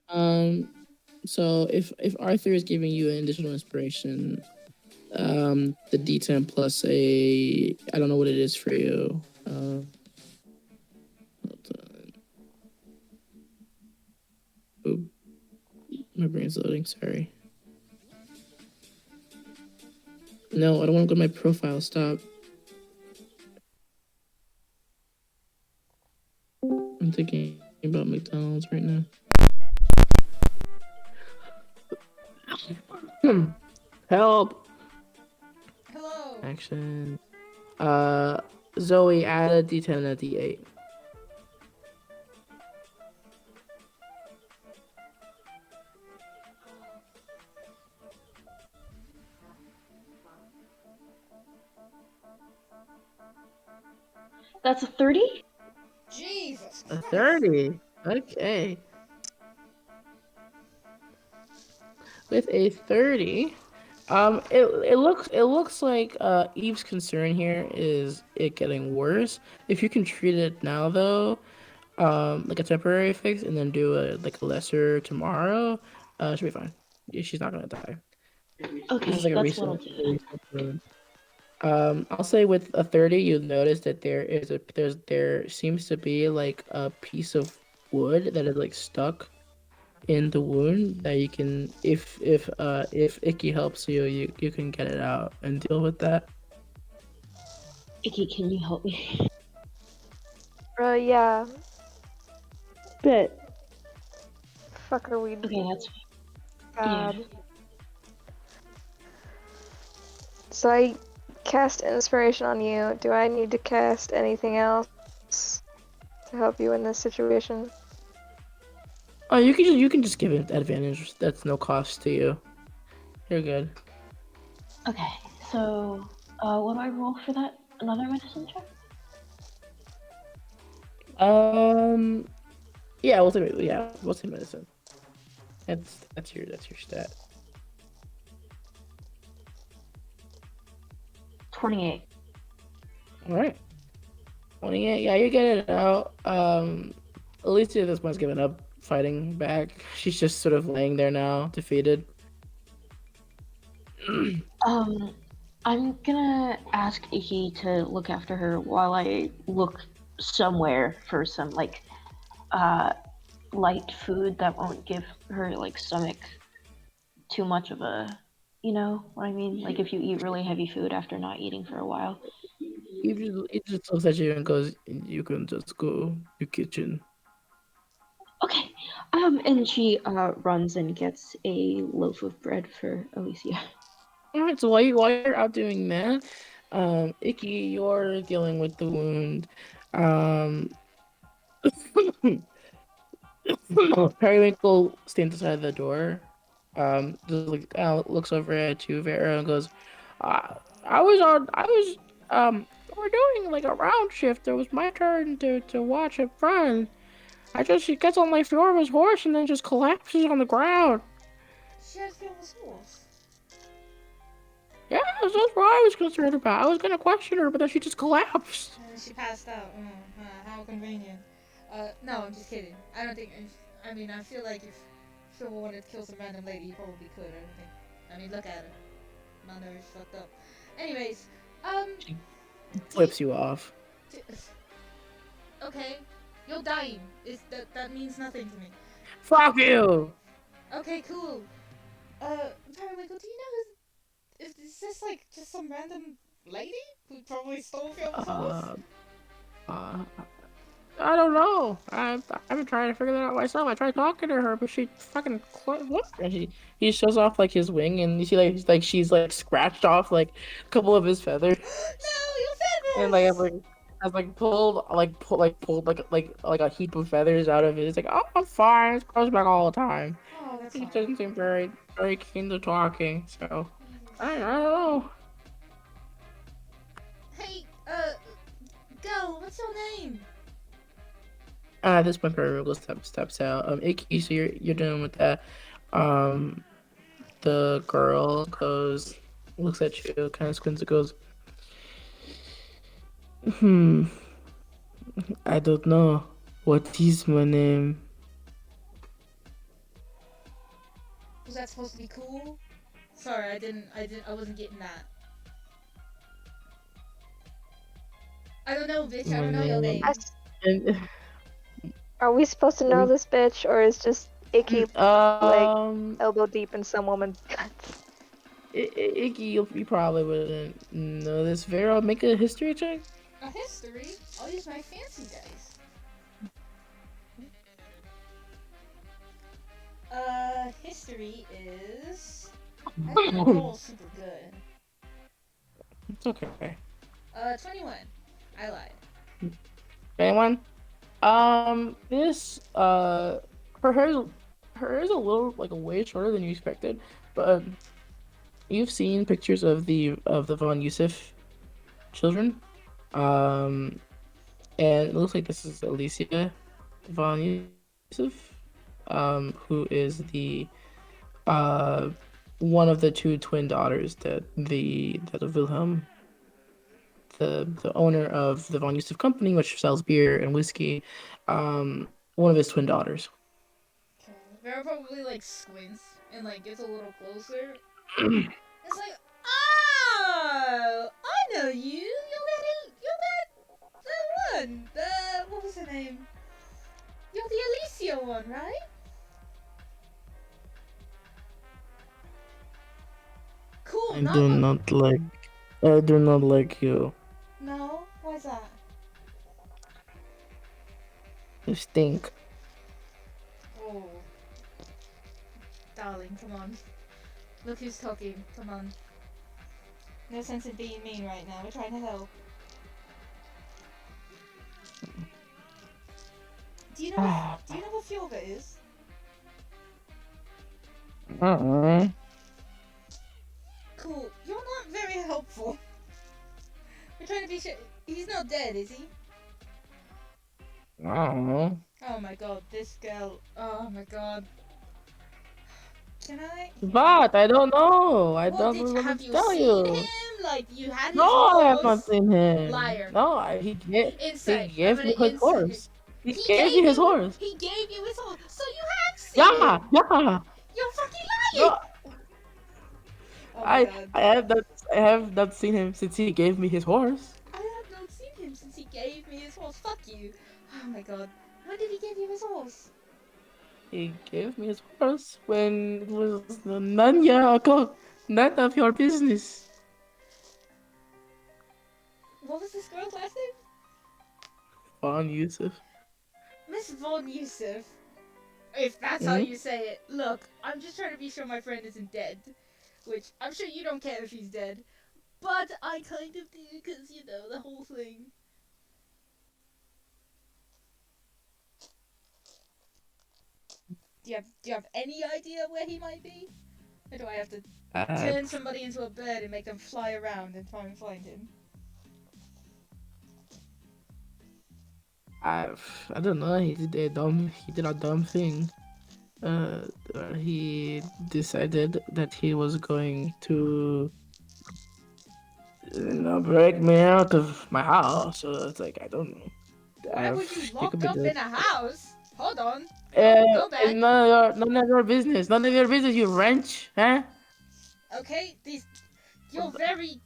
Um, so if Arthur is giving you an additional inspiration, the D10 plus a I don't know what it is for you. Hold on. Oop, my brain's loading. Sorry. No, I don't want to go to my profile. Stop. I'm thinking about McDonald's right now. Help! Hello. Action. Uh, Zoe, add a D10 and a D8. That's a 30? Jesus A Christ. 30. Okay. With a 30, it looks like Eve's concern here is it getting worse. If you can treat it now though, like a temporary fix, and then do a lesser tomorrow, should be fine. Yeah, she's not gonna die. This is Okay, like that's what I'll do a then. recent wound. I'll say with a 30, you'll notice that there seems to be like a piece of wood that is like stuck in the wound that you can if Icky helps you, you can get it out and deal with that. Icky, can you help me? Yeah. Bet. Fuck are we? Okay, that's yeah. God. So I cast inspiration on you. Do I need to cast anything else to help you in this situation? Oh, you can just give it advantage. That's no cost to you. You're good. Okay, so What do I roll for that? Another medicine check? Um, we'll say medicine. That's your stat. 28. All right, 28. Yeah, you get it out. Alicia at this point's given up fighting back. She's just sort of laying there now, defeated. Um, I'm gonna ask Iki to look after her while I look somewhere for some, like, uh, light food that won't give her, like, stomach too much of a, you know what I mean? Like, if you eat really heavy food after not eating for a while. He just looks at you and goes, "You can just go to kitchen." Okay. And she runs and gets a loaf of bread for Alicia. All right, so while you're out doing that, Icky, you're dealing with the wound. Um, Periwinkle stands outside the door. Just looks over at you, Vera, and goes, we're doing like a round shift. It was my turn to watch it run. She gets on like Fiora's horse and then just collapses on the ground. She had Fiona's horse. Yeah, that's what I was concerned about. I was gonna question her, but then she just collapsed. And she passed out. How convenient. No, I'm just kidding. I don't think. I mean, I feel like if someone wanted to kill some random lady, he probably could. I don't think. I mean, look at her. My nerves fucked up. Anyways, She flips you off. Okay, you're dying. That means nothing to me. Fuck you! Okay, cool. Periwinkle, do you know if is this like just some random lady who probably stole Fiona's horse? Uh, uh, I don't know. I've been trying to figure that out myself. I tried talking to her, but she fucking what? And he shows off like his wing, and you see like she's like scratched off like a couple of his feathers, No, your and like feathers! has pulled like a heap of feathers out of it. It's like, oh, I'm fine. It grows back all the time. Oh, that's He fine. doesn't seem very keen to talking, so I don't know. Hey, girl, what's your name? At this point, Periwinkle steps out. Icky, so you're dealing with that. Um, the girl looks at you, kind of squints and goes, "Hmm, I don't know. What is my name?" Was that supposed to be cool? Sorry, I wasn't getting that. I don't know, bitch. I My don't know your name. name. And, Are we supposed to know this bitch, or is just Icky um, elbow deep in some woman's guts? Icky, you probably wouldn't know this. Vera, make a history check. A history? I'll use my fancy dice. History is. I didn't roll super good. It's okay. 21. I lied. Anyone? This her hair is a little like way shorter than you expected, but you've seen pictures of the von Yusuf children. Um, and it looks like this is Alicia von Yusuf, who is the uh one of the two twin daughters that of Wilhelm, the owner of the von Yusuf company, which sells beer and whiskey. One of his twin daughters. Okay. Vera probably like squints and like gets a little closer. It's like, oh, I know you. You're that one. What was her name? You're the Alicia one, right? Cool. I Not do one. not like I do not like you. No. Why's that? You stink. Oh, darling, come on. Look who's talking. Come on. No sense in being mean right now. We're trying to help. Do you know what Fiora is? Uh-uh. Cool. You're not very helpful. I'm trying to be sure. He's not dead, is he? I don't know. Oh my god, this girl. Oh my god. Can I? But I don't know. I Well, don't know what have to you tell seen you. him? Like, you had No, his I have not horse? seen him. Liar. No, he Inside. I'm gave gonna me his insert it. horse. He gave me his horse. He gave you his horse. So you have seen Yeah, him. yeah. You're fucking lying. No, Oh my god. I have not seen him since he gave me his horse. I have not seen him since he gave me his horse. Fuck you. Oh my god. When did he give you his horse? He gave me his horse when it was none of your business. What was this girl's last name? Von Yusuf. Miss Von Yusuf. If that's how Hmm? you say it. Look, I'm just trying to be sure my friend isn't dead. Which, I'm sure you don't care if he's dead. But I kind of do, because, you know, the whole thing. Do you have any idea where he might be? Or do I have to Uh, turn somebody into a bird and make them fly around and try and find him? I I don't know. He did a dumb thing. He decided that he was going to break me out of my house. So it's like I don't know. Why would you He lock could be up dead. in a house? Hold on. Go It's back. none of your business. None of your business. You wrench, huh? Okay, you're very.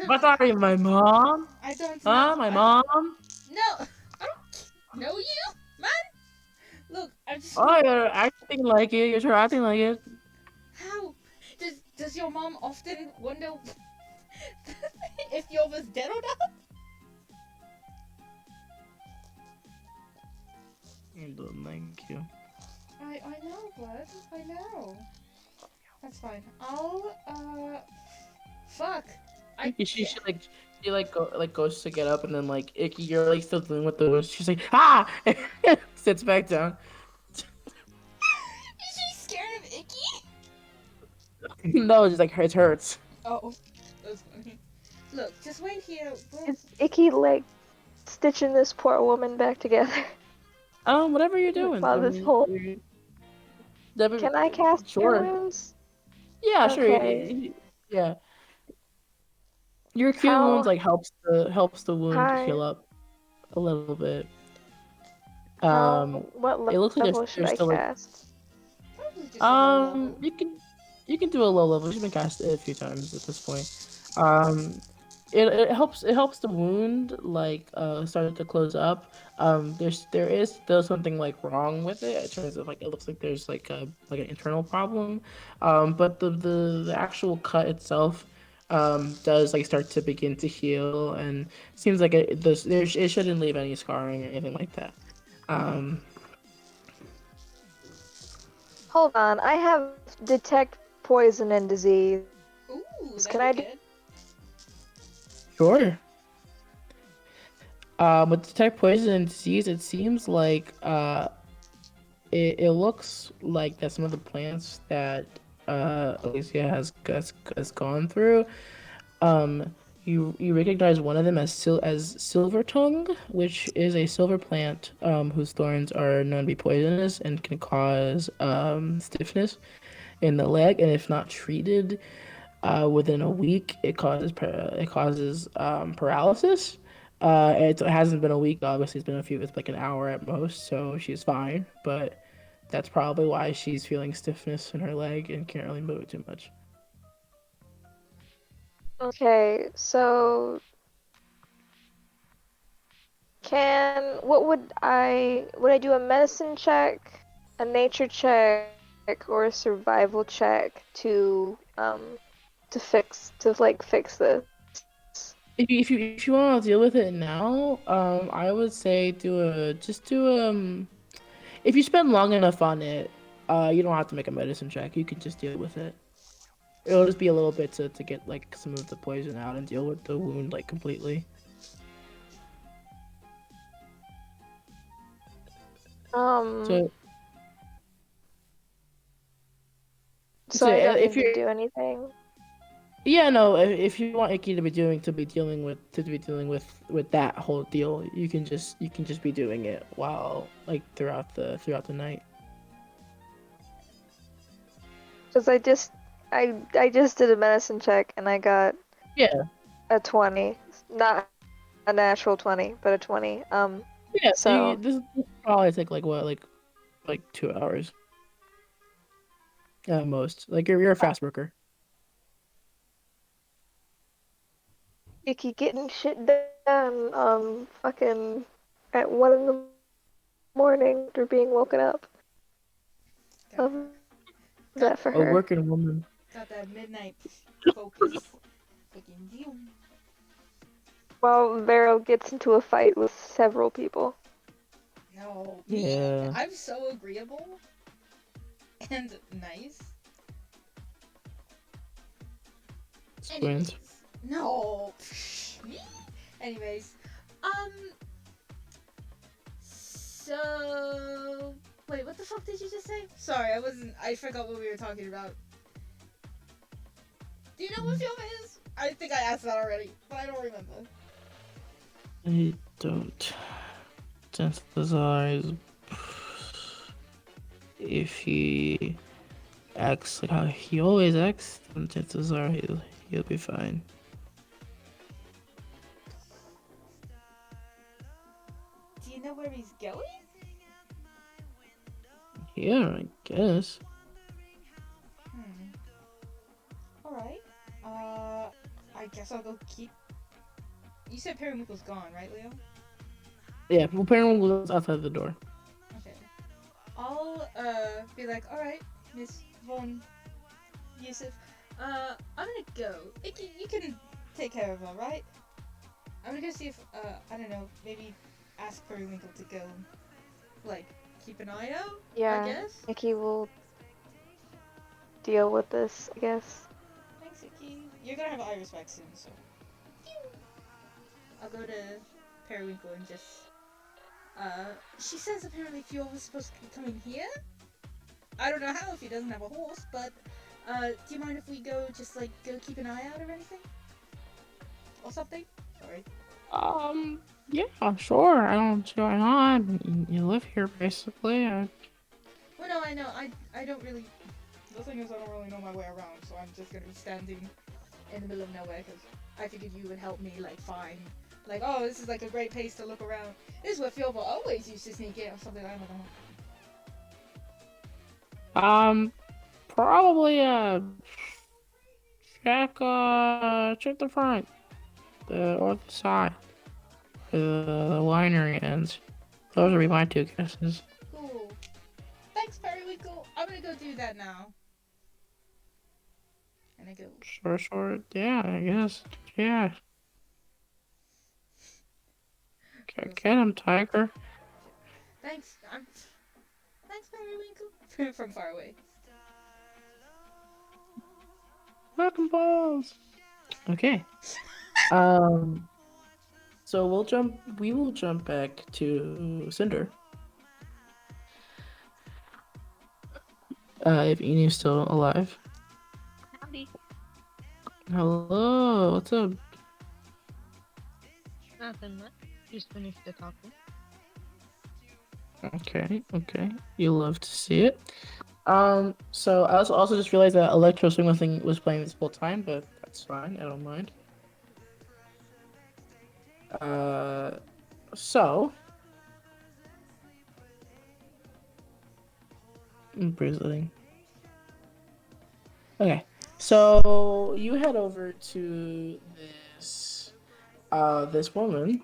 What are you, my mom? I don't know. Huh? My mom? No, I don't know you, man. Look, I'm just. Oh, you're acting like it. You're acting like it. How does your mom often wonder if you was dead or not? I don't like you. I know, bud. I know. That's fine. I'll fuck. She goes to get up and then like Icky, you're like still dealing with the wound. She's like ah, sits back down. Is she scared of Icky? No, it's like it hurts. Oh, that's funny. Look, just wait here. Is Icky like stitching this poor woman back together Whatever you're doing. while I this mean, whole? Can I cast Cure sure. Wounds? Yeah, sure. Okay. Yeah, your Q wounds How like helps the wound high? heal up a little bit. How? What It looks like level should there's I still like probably just a low level. you can do a low level. She's been cast a few times at this point. Um, it helps the wound like start to close up. There is still something like wrong with it in terms of like it looks like there's like an internal problem. But the actual cut itself does like start to begin to heal and seems like it shouldn't leave any scarring or anything like that. Um, Hold on, I have detect poison and disease. Ooh, that'd Can I be do? good. sure. With detect poison and disease, it seems like it looks like that some of the plants that Alicia has gone through. You recognize one of them as silver tongue, which is a silver plant whose thorns are known to be poisonous and can cause stiffness in the leg, and if not treated within a week, it causes paralysis. It hasn't been a week, obviously. It's like an hour at most, so she's fine. But that's probably why she's feeling stiffness in her leg and can't really move it too much. Okay, so would I do a medicine check, a nature check, or a survival check to fix this? If you want to deal with it now, I would say if you spend long enough on it, you don't have to make a medicine check. You can just deal with it. It'll just be a little bit to get like some of the poison out and deal with the wound like completely. Um, So so I don't if need to you're do anything. Yeah, no. If you want Icky to be dealing with that whole deal, you can just be doing it while like throughout the night. Because I just did a medicine check and I got Yeah, a 20. Not a natural 20, but a 20. yeah. So So this probably take like what like 2 hours at most. Like you're a uh, fast worker. Icky getting shit done fucking at 1 in the morning after being woken up. Got Love got that for A her. working woman. got that midnight focus. Fucking deal. While Vero gets into a fight with several people. No, me? Yeah, I'm so agreeable and nice. twins. Anyways, no. Me? Anyways, um, so wait, what the fuck did you just say? Sorry, I forgot what we were talking about. Do you know what film it is? I think I asked that already, but I don't remember. I don't. Chances are, if he acts like how he always acts, then chances are he'll be fine. Do you know where he's going? Yeah, I guess. Hmm. Alright. I guess I'll go keep. You said Periwinkle's gone, right, Leo? Yeah, well, apparently was outside the door. Okay. I'll be like, alright, Miss Von Yusuf. I'm gonna go. You can take care of her, right? I'm gonna go see if I don't know, maybe ask Periwinkle to go, like, keep an eye out. I Yeah, guess. Icky will deal with this, I guess. Thanks, Icky. You're gonna have Iris back soon, so I'll go to Periwinkle and just. She says apparently Fuel was supposed to be coming here. I don't know how if he doesn't have a horse, but do you mind if we go just like go keep an eye out or anything? Or something? Sorry. Yeah, sure. I don't see why not. You live here, basically. Well, no, I know. I don't really. The thing is, I don't really know my way around, so I'm just gonna be standing in the middle of nowhere because I figured you would help me like find. Like, oh, this is like a great place to look around. This is where Philbo always used to sneak in or something. I don't know. Um, probably check the front, or the side, the winery ends. Those would be my two guesses. Cool. Thanks, Periwinkle. I'm gonna go do that now. And I go. Sure. Yeah, I guess. Yeah. Feels Get like. him, Tiger. Thanks. Thanks, Periwinkle. From far away. Welcome balls. Okay. Um. So we will jump back to Cinder. If Enu's still alive. Howdy. Hello, what's up? Nothing much. Just finished the talking. Okay. You love to see it. So I also just realized that Electro Swing thing was playing this whole time, but that's fine, I don't mind. Uh, so Brazilian. Okay, so you head over to this woman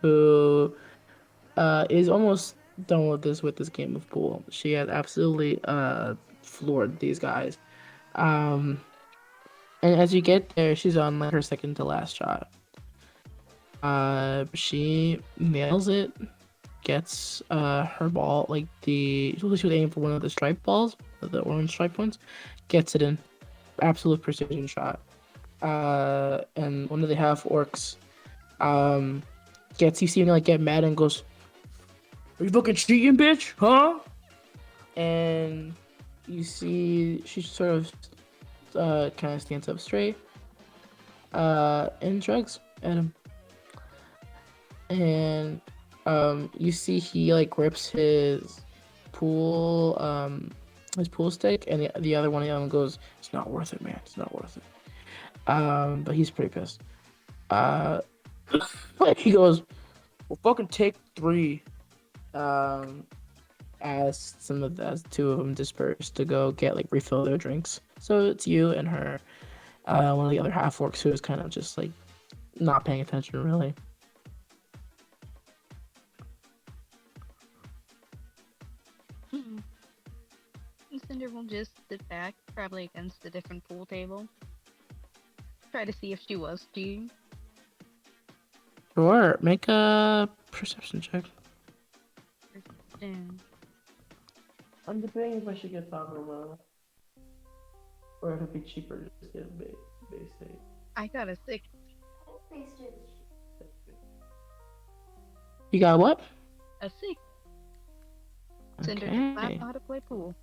who is almost done with this game of pool. She has absolutely floored these guys. Um, and as you get there, she's on like her second to last shot. She nails it, gets her ball like she was aiming for one of the striped balls, the orange striped ones, gets it in, absolute precision shot. And one of the half orcs gets you see him like get mad and goes, "Are you fucking cheating, bitch? Huh?" And you see she sort of kind of stands up straight, and drugs at him. And you see he like grips pool his pool stick, and the other one of them goes, "It's not worth it, man. It's not worth it." But he's pretty pissed. Uh, he goes, "Well, fucking take three." Um, as as two of them disperse to go get like refill their drinks. So it's you and her. One of the other half orcs who is kind of just like not paying attention really. Cinder will just sit back, probably against a different pool table. Try to see if she was cheating. Sure, make a perception check. Damn. I'm debating if I should get Taco Bell or if it'd be cheaper to just get a base state. I got a 6. You got what? A 6. Cinder does not know how to play pool.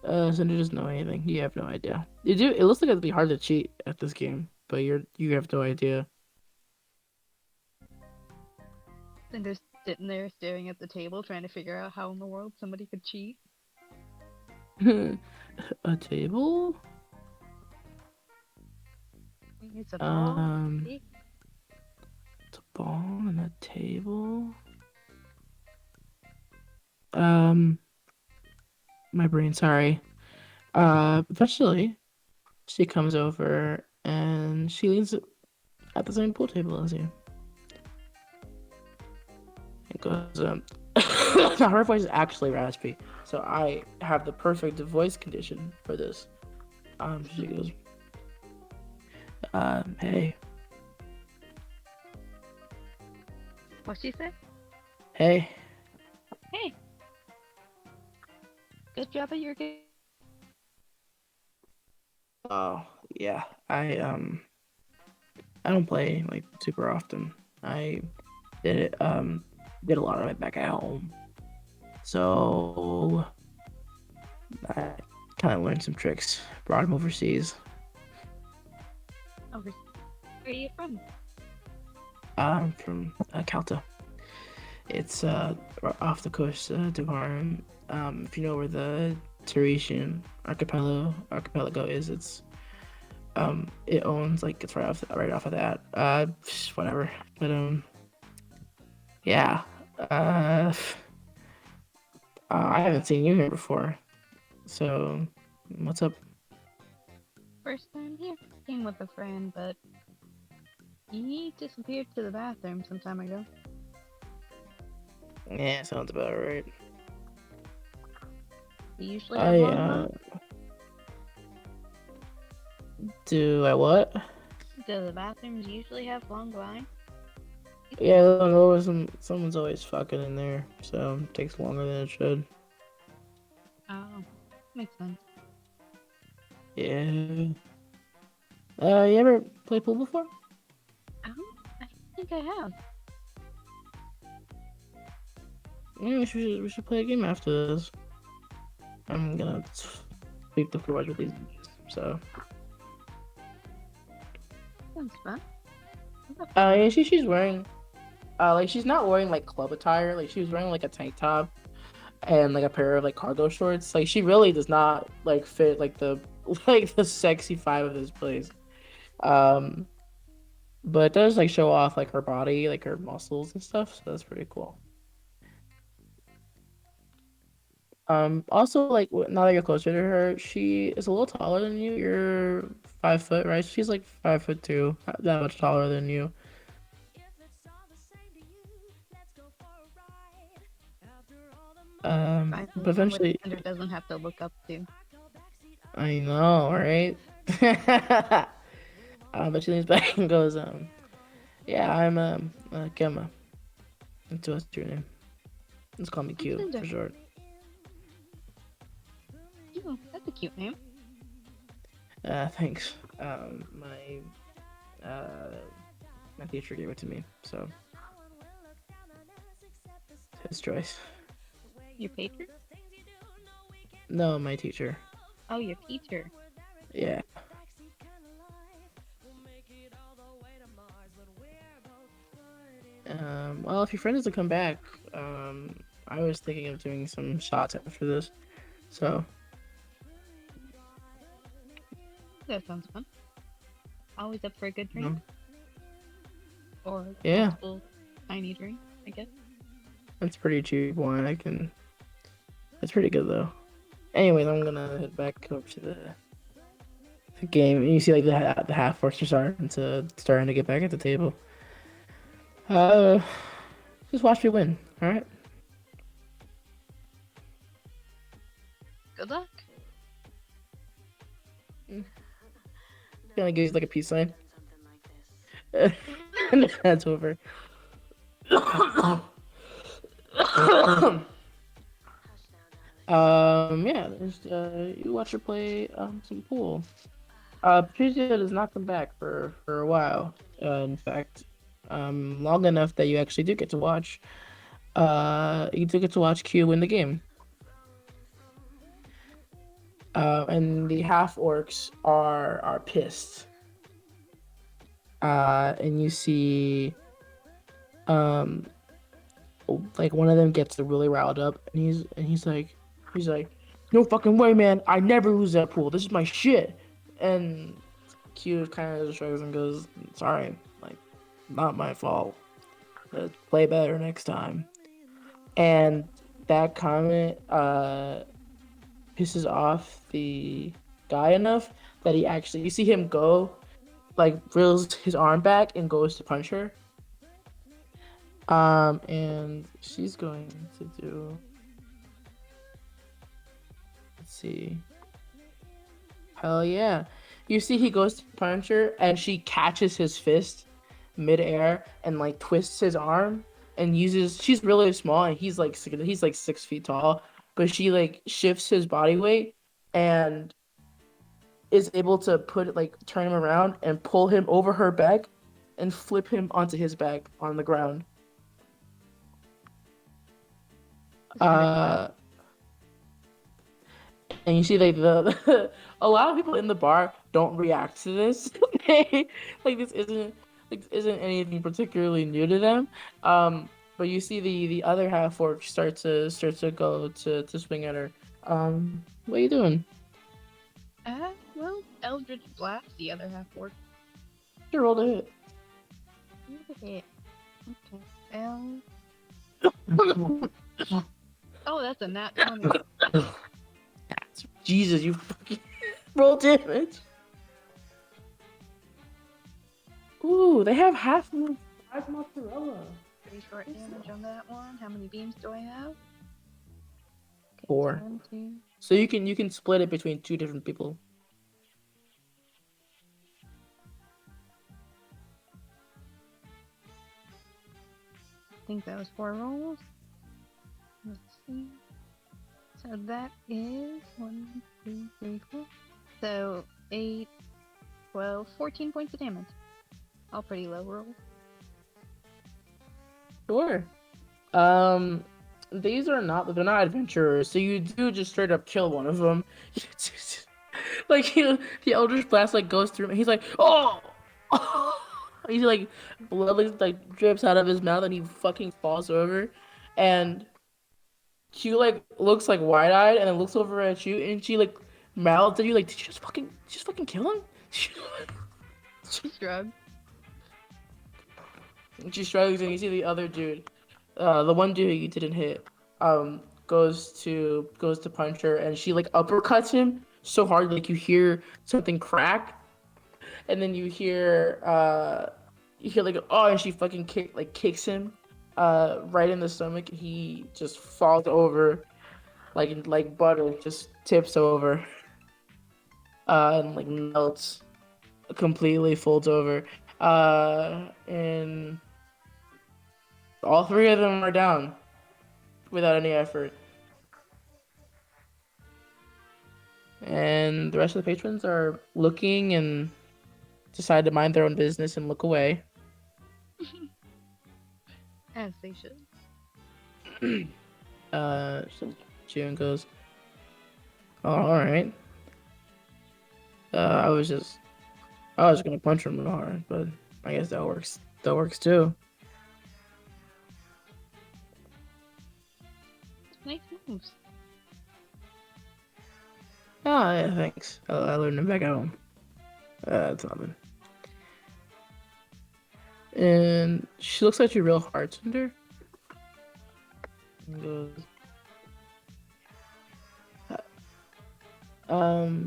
Cinder doesn't know anything. You have no idea. You do. It looks like it'd be hard to cheat at this game, but you have no idea. Cinder's sitting there staring at the table, trying to figure out how in the world somebody could cheat. A table? It's a ball. It's a ball and a table. My brain, sorry. Eventually, she comes over and she leans at the same pool table as you. It goes, now her voice is actually raspy, so I have the perfect voice condition for this. She goes, hey. What'd she say? Hey. Hey. Good job at your game. Oh, yeah. I don't play like super often. I did a lot of it back at home. So I kind of learned some tricks. Brought him overseas. Where are you from? I'm from Calta. It's off the coast of Duharan. If you know where the Teresian archipelago is, it's it owns like it's right off of that. Whatever. But yeah. I haven't seen you here before. So what's up? First time here. Came with a friend, but he disappeared to the bathroom some time ago. Yeah, sounds about right. You usually have long lines? Do I what? Do the bathrooms usually have long lines? Yeah, someone's always fucking in there, so it takes longer than it should. Oh, makes sense. Yeah. You ever play pool before? I think I have. Yeah, we should play a game after this. I'm gonna sweep the floors with these bitches, so. Sounds fun. Yeah, she's wearing, like she's not wearing like club attire. Like she was wearing like a tank top and like a pair of like cargo shorts. Like she really does not like fit like the like the sexy vibe of this place. But it does like show off like her body, like her muscles and stuff. So that's pretty cool. Also like now that you're closer to her, she is a little taller than you. You're 5 foot, right? She's like 5'2", not that much taller than you. But eventually, Cinder doesn't have to look up to. I know, right? But she leans back and goes, yeah, I'm Gemma. What's your name? Let's call me Q Cinder. for short. Ooh, that's a cute name. Thanks. My teacher gave it to me, so his choice. Your patron? No, my teacher. Oh, your teacher. Yeah. Well, if your friend doesn't come back, I was thinking of doing some shots after this. So, That sounds fun. Always up for a good you drink know, or yeah, multiple tiny drinks, I guess. that's pretty cheap wine. That's pretty good though. Anyways, I'm gonna head back over to the game. And you see, like the half forks are starting to get back at the table. Uh, just watch me win. All right. Good luck. Gonna give you like a peace sign. And that's over. Yeah, you watch her play some pool. Patricia does not come back for a while. In fact, long enough that you actually do get to watch. You do get to watch Q win the game. And the half orcs are pissed. And you see, um, like one of them gets really riled up, and he's like, no fucking way, man! I never lose that pool. This is my shit. And Q kind of shrugs and goes, sorry, like, not my fault. Let's play better next time. And that comment pisses off the guy enough that he actually, you see him go, like, reels his arm back and goes to punch her. And she's going to do, let's see. Hell yeah. You see he goes to punch her and she catches his fist midair and like twists his arm and uses, she's really small and he's like 6 feet tall, but she like shifts his body weight and is able to put it, like, turn him around and pull him over her back and flip him onto his back on the ground. It's kind of fun. Uh and you see like a lot of people in the bar don't react to this. Like this isn't anything particularly new to them. But you see the other half orc start to go to swing at her. What are you doing? Well, Eldritch Blast, the other half orc. You rolled a hit. Yeah. Okay. Oh, that's a nat 20. Jesus, you fucking roll damage. Ooh, they have five mozzarella. Pretty short damage on that one. How many beams do I have? Okay, 4. 1, 2. So you can split it between 2 different people. I think that was 4 rolls. Let's see. So that is 1, 2, 3, 4. So 8, 12, 14 points of damage. All pretty low rolls. Sure. They're not adventurers, so you do just straight up kill one of them. Like the Eldritch Blast like goes through him, and he's like, oh, he's like blood like drips out of his mouth, and he fucking falls over, and Q like looks like wide eyed, and then looks over at you, and she like mouths at you like, did you just fucking kill him? Shrug. And she shrugs, and you see the other dude, the one dude you didn't hit, goes to punch her, and she like uppercuts him so hard, like you hear something crack, and then you hear like, oh, and she fucking kicks him, right in the stomach. He just falls over, like butter, just tips over, and like melts completely, folds over, and all 3 of them are down without any effort. And the rest of the patrons are looking and decide to mind their own business and look away. As they should. So June goes, oh, all right. I was gonna punch him hard, but I guess that works. That works too. moves. Oh, yeah, thanks. I learned them back at home. It's nothing. And she looks like a real heart center. And goes,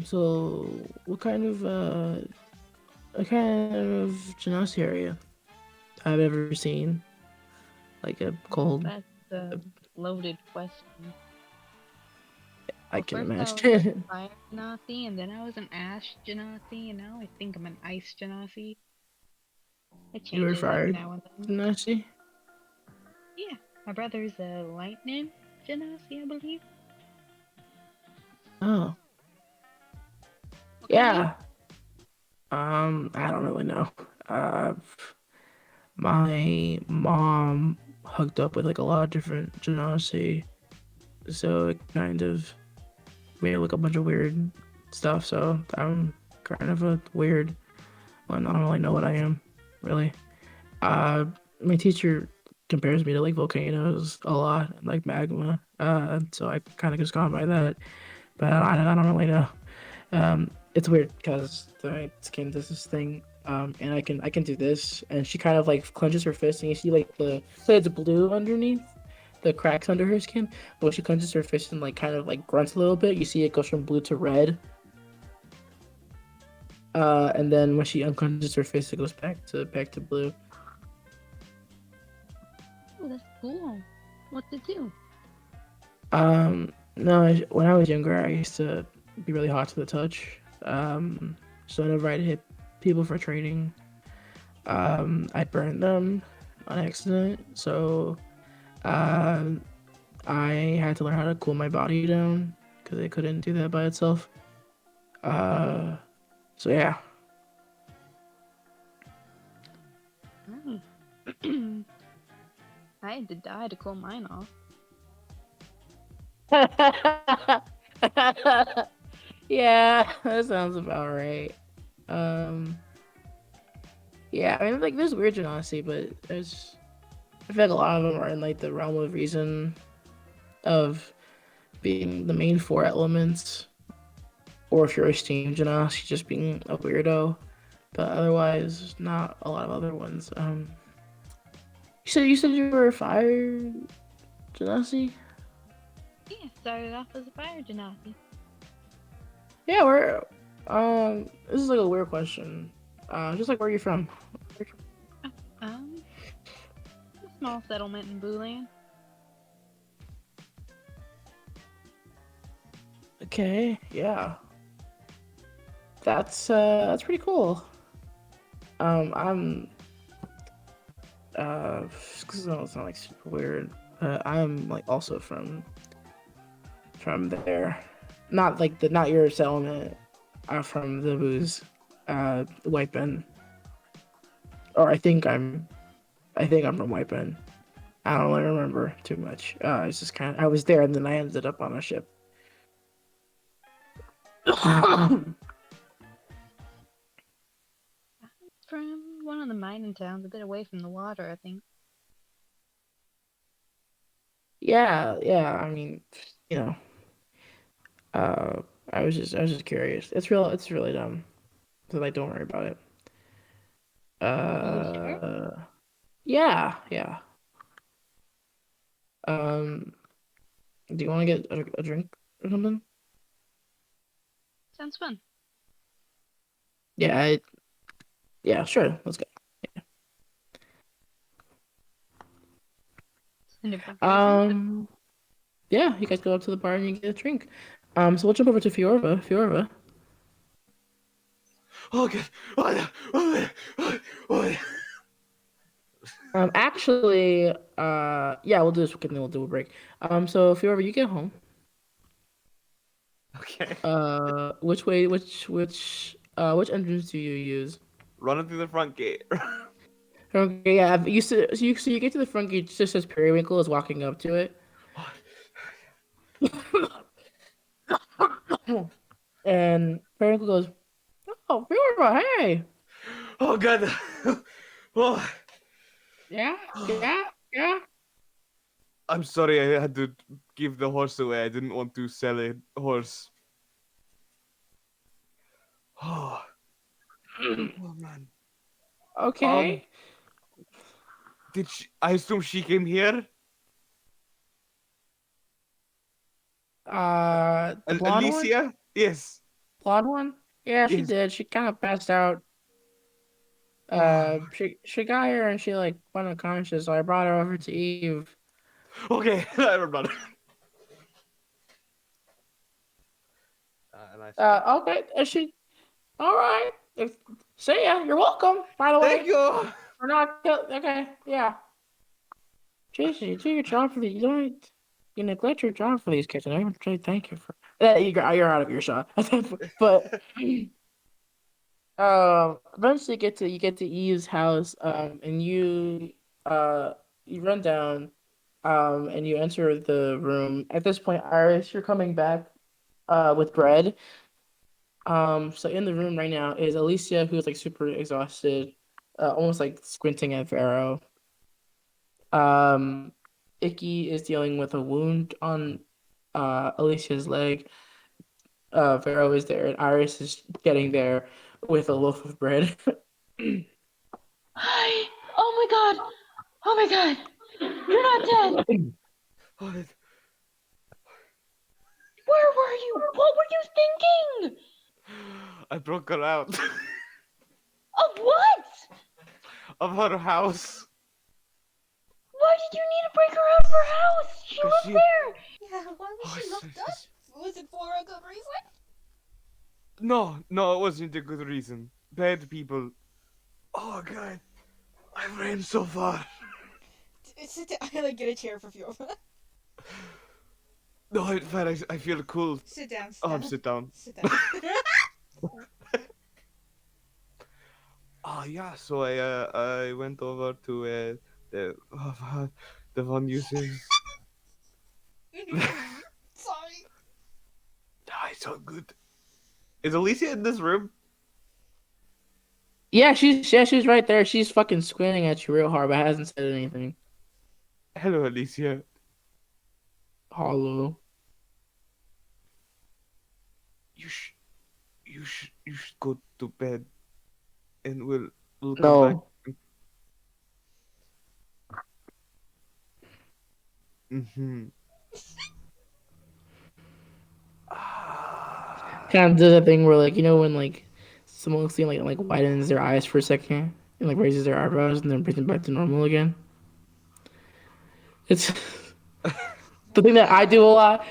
so what kind of genasi area I've ever seen? Like a cold, That's a loaded question. I Well, can first I was a imagine. fire genasi, and then I was an ash genasi, and now I think I'm an ice genasi. It You were changes every fired now and then. genasi? Yeah, my brother's a lightning genasi, I believe. Oh, What kind are you? yeah. I don't really know. Uh, my mom hooked up with like a lot of different genasi, so it kind of made like a bunch of weird stuff. So I'm kind of a weird one. I don't really know what I am, really. Uh, my teacher compares me to like volcanoes a lot, like magma. So I kind of just gone by that, but I don't really know. It's weird because my skin does this thing, and I can do this, and she kind of like clenches her fist, and you see like so it's blue underneath the cracks under her skin. But when she clenches her fist and like kind of like grunts a little bit, you see it goes from blue to red. And then when she unclenches her fist, it goes back to blue. Oh, that's cool. What's it do? No, when I was younger, I used to be really hot to the touch. So whenever I'd hit people for training, I burned them on accident. So, um, I had to learn how to cool my body down because it couldn't do that by itself. Uh, so yeah. Nice. I had to die to cool mine off. Yeah, that sounds about right. Um, yeah, I mean, like, there's weird honesty, but I feel like a lot of them are in like the realm of reason of being the main four elements, or if you're a steam genasi, just being a weirdo. But otherwise, not a lot of other ones. You said you were a fire genasi? Yeah, started off as a fire genasi. Yeah, we're this is like a weird question. Just like where are you from? Um, a small settlement in Booland. Okay, yeah. That's pretty cool. I'm cause it's not like super weird. I'm like also from there. Not like not your settlement. From the booze, White Ben. Or I think I'm from White Ben. I don't really remember too much. It's just kind of I was there and then I ended up on a ship. From one of the mining towns, a bit away from the water, I think. Yeah, yeah. I mean, you know, uh, I was just curious. It's really dumb. So like, don't worry about it. Are you sure? Uh, yeah, yeah. Um, do you want to get a drink or something? Sounds fun. Yeah, yeah, sure. Let's go. Cinder Brothers in. Um, yeah, you guys go up to the bar and you get a drink. So we'll jump over to Fiorva. Fiorva. Oh god. Oh, Actually, yeah, we'll do this. And then we'll do a break. So Fiorva, you get home. okay. Which entrance do you use? Running through the front gate. Okay, yeah, you so you get to the front gate just as Periwinkle is walking up to it, and Periwinkle goes, "Oh, Fiorva, hey, Oh god. Oh. yeah, yeah, yeah." I'm sorry I had to give the horse away. I didn't want to sell a horse. Oh, oh man. Um, Okay. I assume she came here? The blonde one? Alicia? Yes. Blonde one? Yeah, she Yes. did. She kind of passed out. Oh, She got here and she like went unconscious, so I brought her over to Eve. okay. I remember. And I sit down. Okay, is she all right? If See ya. You're welcome. By the Thank way, you. we're not okay. Yeah, Jason, you do your job for the you don't you neglect your job for these kids, and I would say thank you for that. You're out of your shot. But eventually you get to Eve's house, and uh you run down, and you enter the room. At this point, Iris, you're coming back, with bread. So in the room right now is Alicia, who's like super exhausted, almost like squinting at Vero. Um, Icky is dealing with a wound on Alicia's leg. Vero is there, and Iris is getting there with a loaf of bread. Hi! Oh my god! Oh my god! You're not dead! Where were you? What were you thinking? I broke her out Of what? of her house Why did you need to break her out of her house? She because lives she. there! Yeah, why was Oh, she locked up? Was it for a good reason? no, no, it wasn't a good reason. Bad people. Oh god, I ran so far. Sit down. I like get a chair for Fiona. No, in fact, I feel cool. Sit down. Sit down. Sit down. Sit down. Oh yeah, so I went over to the the one uses. Sorry. Ah, it's so good. Is Alicia in this room? She's right there. She's fucking squinting at you real hard, but hasn't said anything. Hello, Alicia. Hollow. You sh you should go to bed, and we'll come back. No. Mm-hmm. Kind of does that thing where like when like someone see like widens their eyes for a second and like raises their eyebrows and then brings them back to normal again. It's the thing that I do a lot.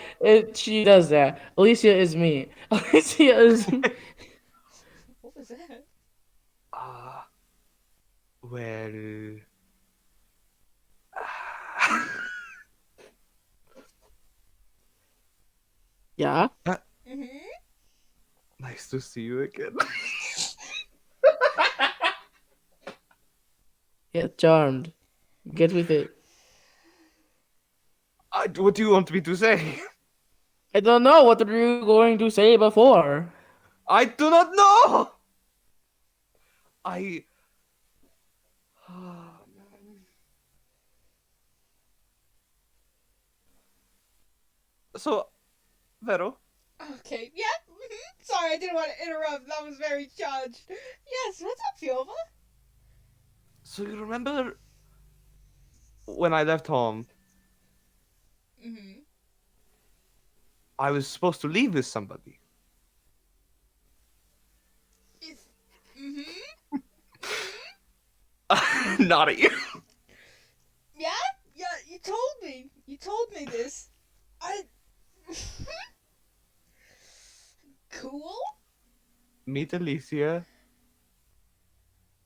She does that. Alicia is me. Alicia is. What was that? Ah, well. Yeah. Mm-hmm. Nice to see you again. Yeah. Charmed. Get with it. What do you want me to say? I don't know what were you going to say before. I do not know. I. So, Vero, Okay. Yeah. Sorry, I didn't want to interrupt. That was very charged. Yes. What's up, Fiona? so you remember when I left home, Mm-hmm. I was supposed to leave with somebody. Mm-hmm. Naughty. Yeah. Yeah. You told me. You told me this. I. Cool. Meet Alicia.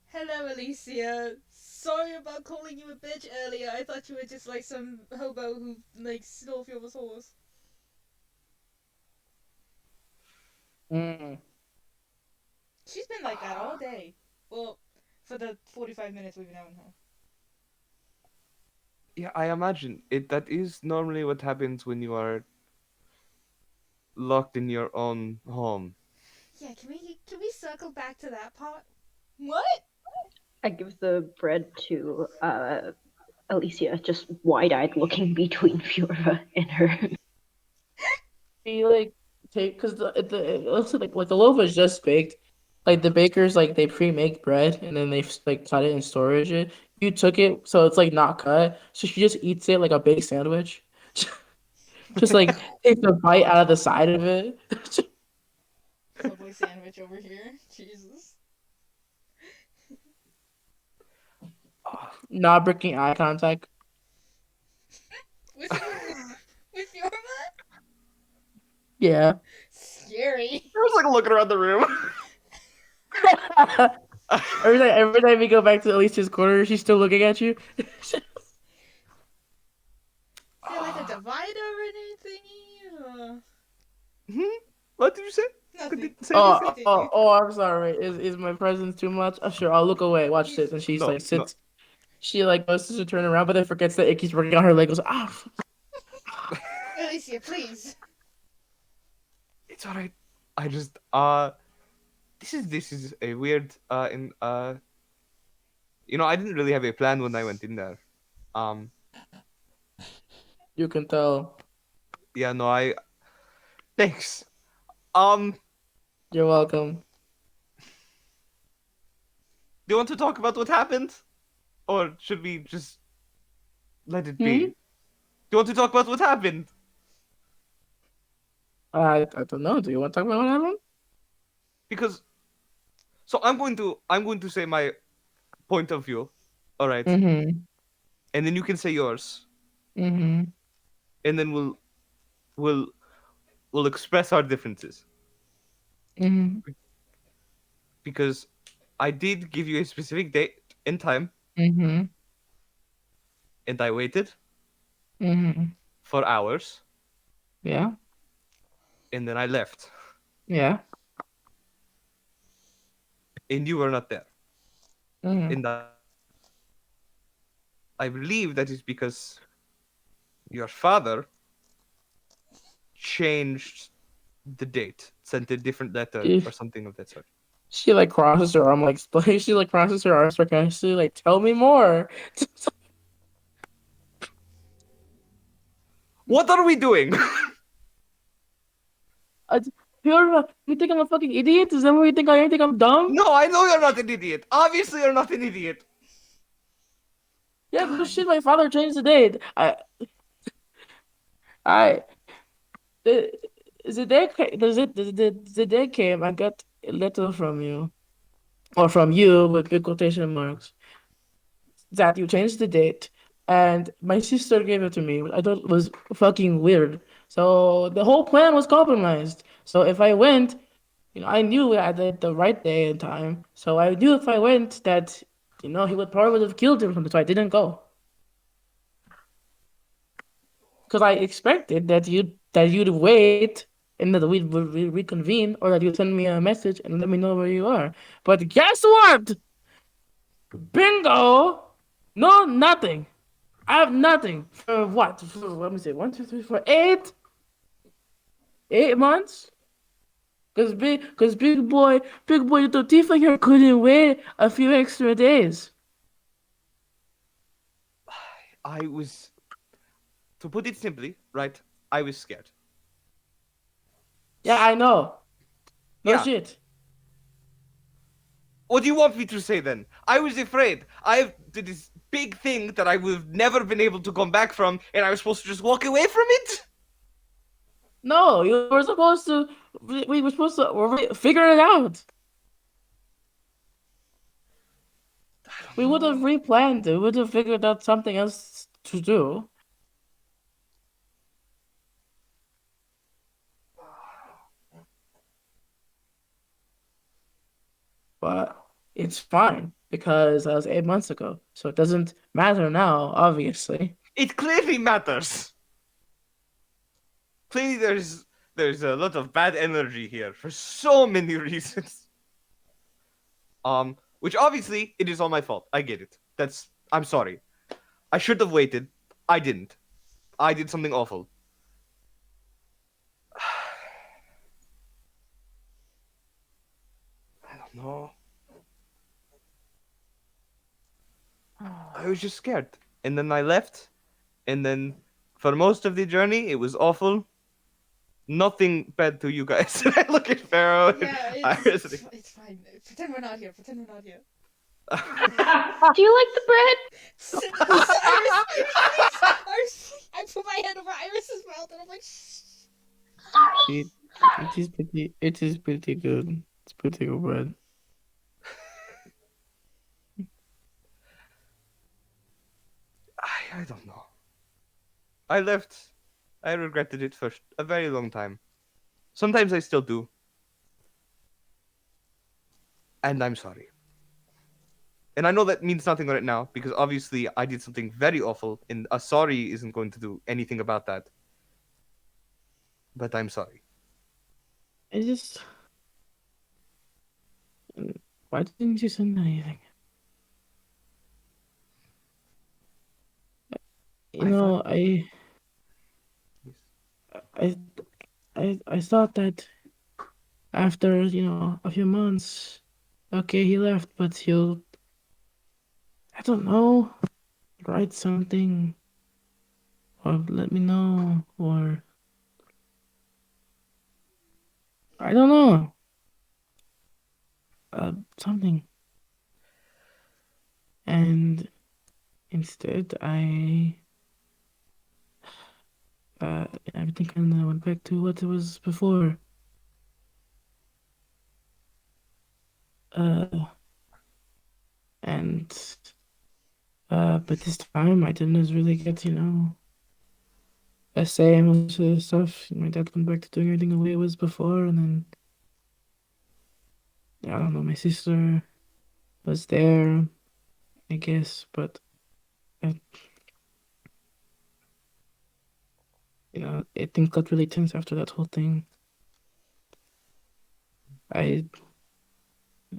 Hello, Alicia. Sorry about calling you a bitch earlier. I thought you were just like some hobo who like stole Fiona's horse. Mm. She's been like that all day. Well, for the 45 minutes we've known her. Yeah, I imagine it. That is normally what happens when you are locked in your own home. Yeah, can we circle back to that part? What? I give the bread to Alicia just wide-eyed looking between Fiora and her. She like take because it looks like the loaf is just baked. Like the bakers like they pre-make bread and then they like cut it and storage it. You took it so it's like not cut, so she just eats it like a baked sandwich. Just like takes a bite out of the side of it. Subway sandwich over here. Jesus. Not breaking eye contact. With who? With Fiora? Yeah. Scary. I was like looking around the room. Every time we go back to Alicia's corner, she's still looking at you. Is there like a divider or anything? What did you say? Nothing. Say it Please again? continue. I'm sorry. Is my presence too much? Sure, I'll look away. Watch this. And she's No, like no. sits. She like goes to turn around, but then forgets that Icky's working on her leg. Goes Alicia, please. It's alright. I just this is a weird in I didn't really have a plan when I went in there. Um You can tell. yeah, no, I thanks. Um You're welcome. do you want to talk about what happened? Or should we just let it be? Hmm. Do you want to talk about what happened? I don't know. Do you want to talk about what happened? Because so I'm going to say my point of view. All right. Mm-hmm. And then you can say yours. Mm-hmm. And then we'll we'll express our differences. Mm-hmm. Because I did give you a specific date and time, Mm-hmm. and I waited Mm-hmm. for hours, Yeah. and then I left, Yeah. and you were not there. Mm-hmm. And I believe that is because your father changed the date, sent a different letter or She, something of that sort. she like crosses her arm like she like crosses her arms sarcastically like tell me more. What are we doing? I, you think I'm a fucking idiot? Is that what you think I am? You think I'm dumb? No, I know you're not an idiot. Obviously, you're not an idiot. Yeah, but God. shit, my father changed the date. I, the, the day, the day came. I got a letter from you, or from you with big quotation marks, that you changed the date, and my sister gave it to me, which I thought was fucking weird. So the whole plan was compromised. So if I went, I knew I did the right day and time. So I knew if I went that, he would probably would have killed him. So I didn't go. Because I expected that you'd wait and that we'd reconvene, or that you'd send me a message and let me know where you are. But guess what? Bingo! No, nothing. I have nothing for what? Let me see. 1, 2, 3, 4, 8 months. Cause big boy, the Tifa here couldn't wait a few extra days. I was, to put it simply, right? I was scared. Yeah, I know. No Yeah. shit. What do you want me to say then? I was afraid. I did this big thing that I would have never been able to come back from, and I was supposed to just walk away from it? No, you were supposed to. We were supposed to figure it out. I don't We would have know. replanned it. We would have figured out something else to do. But it's fine because that was 8 months ago. So it doesn't matter now, obviously. It clearly matters. Clearly, there's a lot of bad energy here for so many reasons. Which obviously it is all my fault. I get it. I'm sorry. I should have waited. I didn't. I did something awful. I don't know. I was just scared. and then I left, and then for most of the journey, it was awful. Nothing bad to you guys. I look at Pharaoh and Yeah, Iris. it's fine. Pretend we're not here. Pretend we're not here. Do you like the bread? Iris, I put my hand over Iris's mouth and I'm like, shh. Sorry. It Sorry. it is pretty good. It's pretty good bread. I don't know. I left. I regretted it for a very long time. Sometimes I still do. And I'm sorry. And I know that means nothing right now because obviously I did something very awful, and a sorry isn't going to do anything about that. But I'm sorry. I just why didn't you send anything? You I thought. know, I I thought that after, a few months, okay, he left, but he'll, I don't know, write something or let me know or I don't know, something. And instead, uh, everything kind of went back to what it was before. Uh, and but this time I didn't really get, a say in most of the stuff. My dad went back to doing everything the way it was before, and then I don't know, my sister was there, I guess, but I, things got really tense after that whole thing. I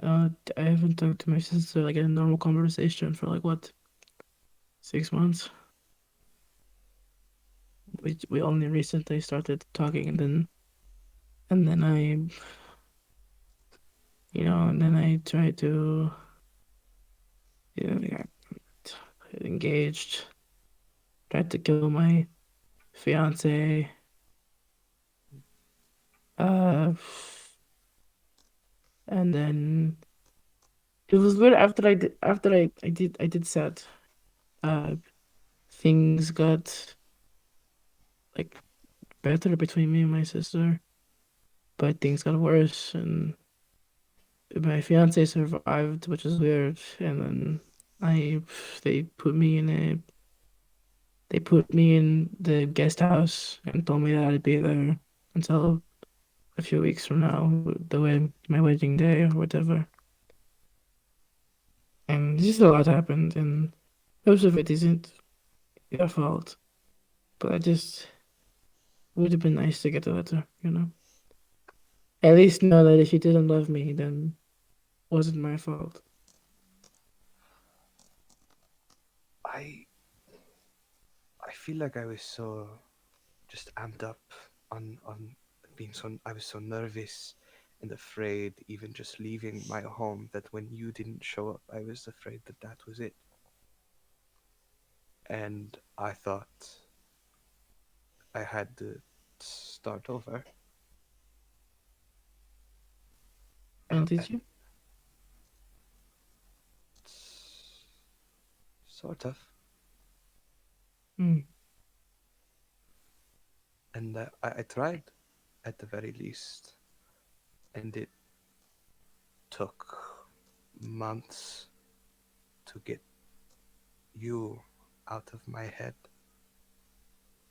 I haven't talked to my sister like in a normal conversation for like what, 6 months. We only recently started talking, and then I tried to I got engaged, tried to kill my fiance. Uh, and then it was weird after I did sad. Uh, things got like better between me and my sister, but things got worse, and my fiance survived, which is weird. And then I, they put me in a, they put me in the guest house and told me that I'd be there until a few weeks from now, my wedding day or whatever. And just a lot happened, and most of it isn't your fault. But it would have been nice to get a letter. At least know that if she didn't love me, then it wasn't my fault. I I feel like I was so just amped up on being so I was so nervous and afraid even just leaving my home that when you didn't show up I was afraid that that was it. And I thought I had to start over. Oh, And did you? sort of. Hmm. And I tried at the very least. And it took months to get you out of my head.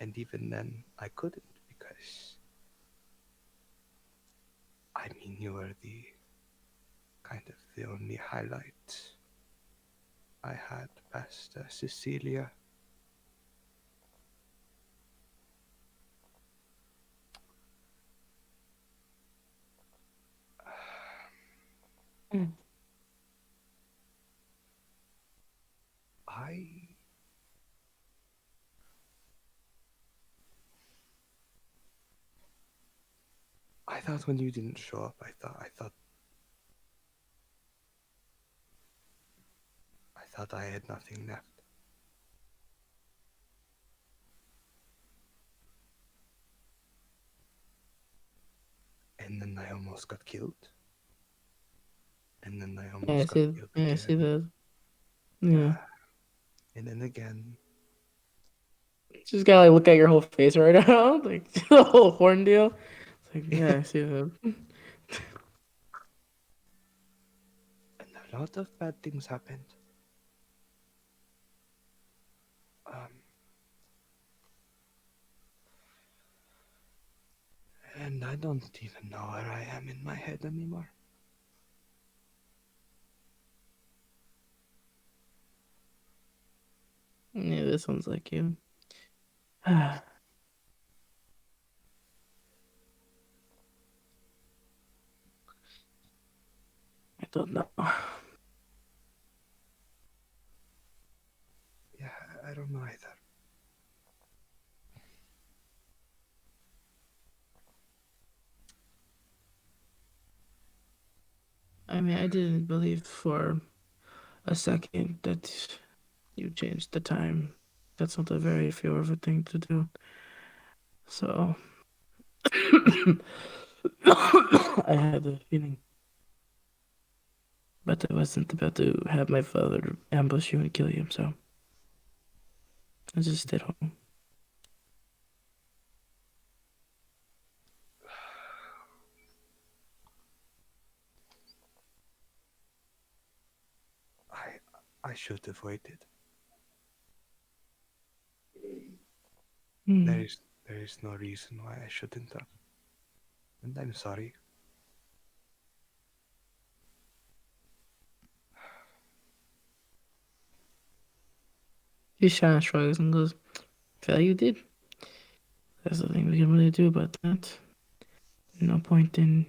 And even then, I couldn't because, I mean, you were the kind of the only highlight I had past Cecilia. Hmm. I I thought when you didn't show up, I thought I had nothing left. and then I almost got killed, and then I Yeah, I almost got see. killed Yeah, I see again. that. Yeah. Yeah, and then again. Just gotta like look at your whole face right now, like the whole horn deal. It's like, yeah, I see that. And a lot of bad things happened. Um, and I don't even know where I am in my head anymore. Yeah, this one's like you. I don't know. Yeah, I don't know either. I mean, I didn't believe for a second that you changed the time. That's not a very favorite thing to do. So I had a feeling, but I wasn't about to have my father ambush you and kill you. So I just stayed home. I I should have waited. Hmm. There is no reason why I shouldn't have. And I'm sorry. He kind of shrugs and goes, "Fair you did. There's nothing we can really do about that. No point in,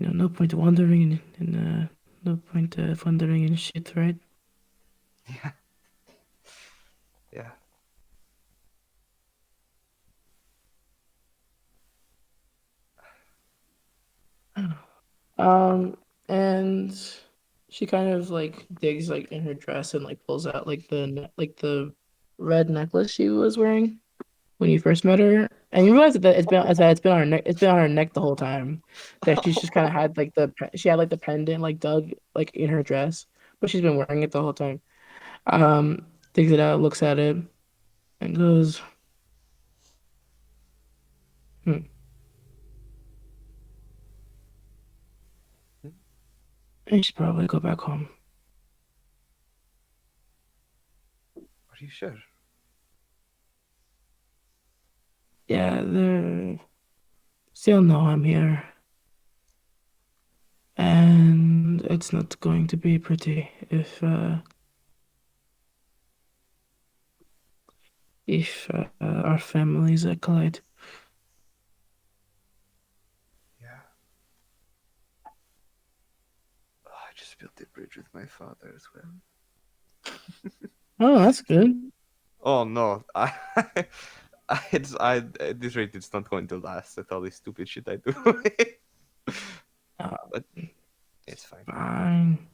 no point wondering and no point wondering and shit, right?" Yeah, yeah. Um, and she kind of like digs like in her dress and like pulls out like the red necklace she was wearing when you first met her. And you realize that it's been on her neck. It's been on her neck the whole time. That she's just kind of had like she had like the pendant like dug like in her dress, but she's been wearing it the whole time. Digs it out, looks at it, and goes, "Hmm. Hmm? I should probably go back home." Are you sure? Yeah, they still know I'm here, and it's not going to be pretty if our families collide. Yeah. Oh, I just built a bridge with my father as well. Oh, that's good. Oh no, at this rate it's not going to last with all this stupid shit I do. Uh, But it's fine. Fine.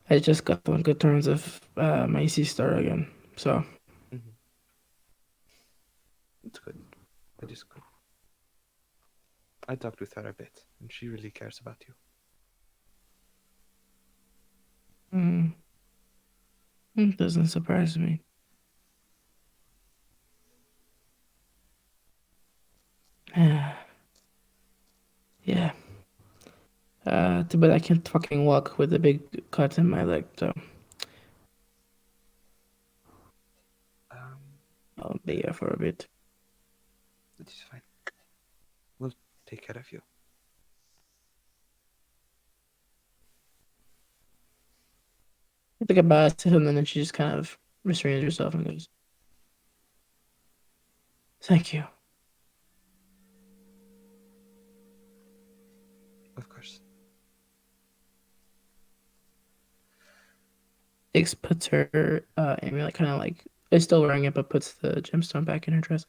I just got on good terms with my sister again, so Hmm. It's good. I just good. I talked with her a bit, and she really cares about you. mm, it doesn't surprise me. Yeah. Too bad I can't fucking walk with a big cut in my leg, so Um, I'll be here for a bit. it is fine. We'll take care of you. I think about it to him, and then she just kind of restrains herself and goes, "Thank you." Of course. Ix puts her, Amy like kind of like is still wearing it, but puts the gemstone back in her dress.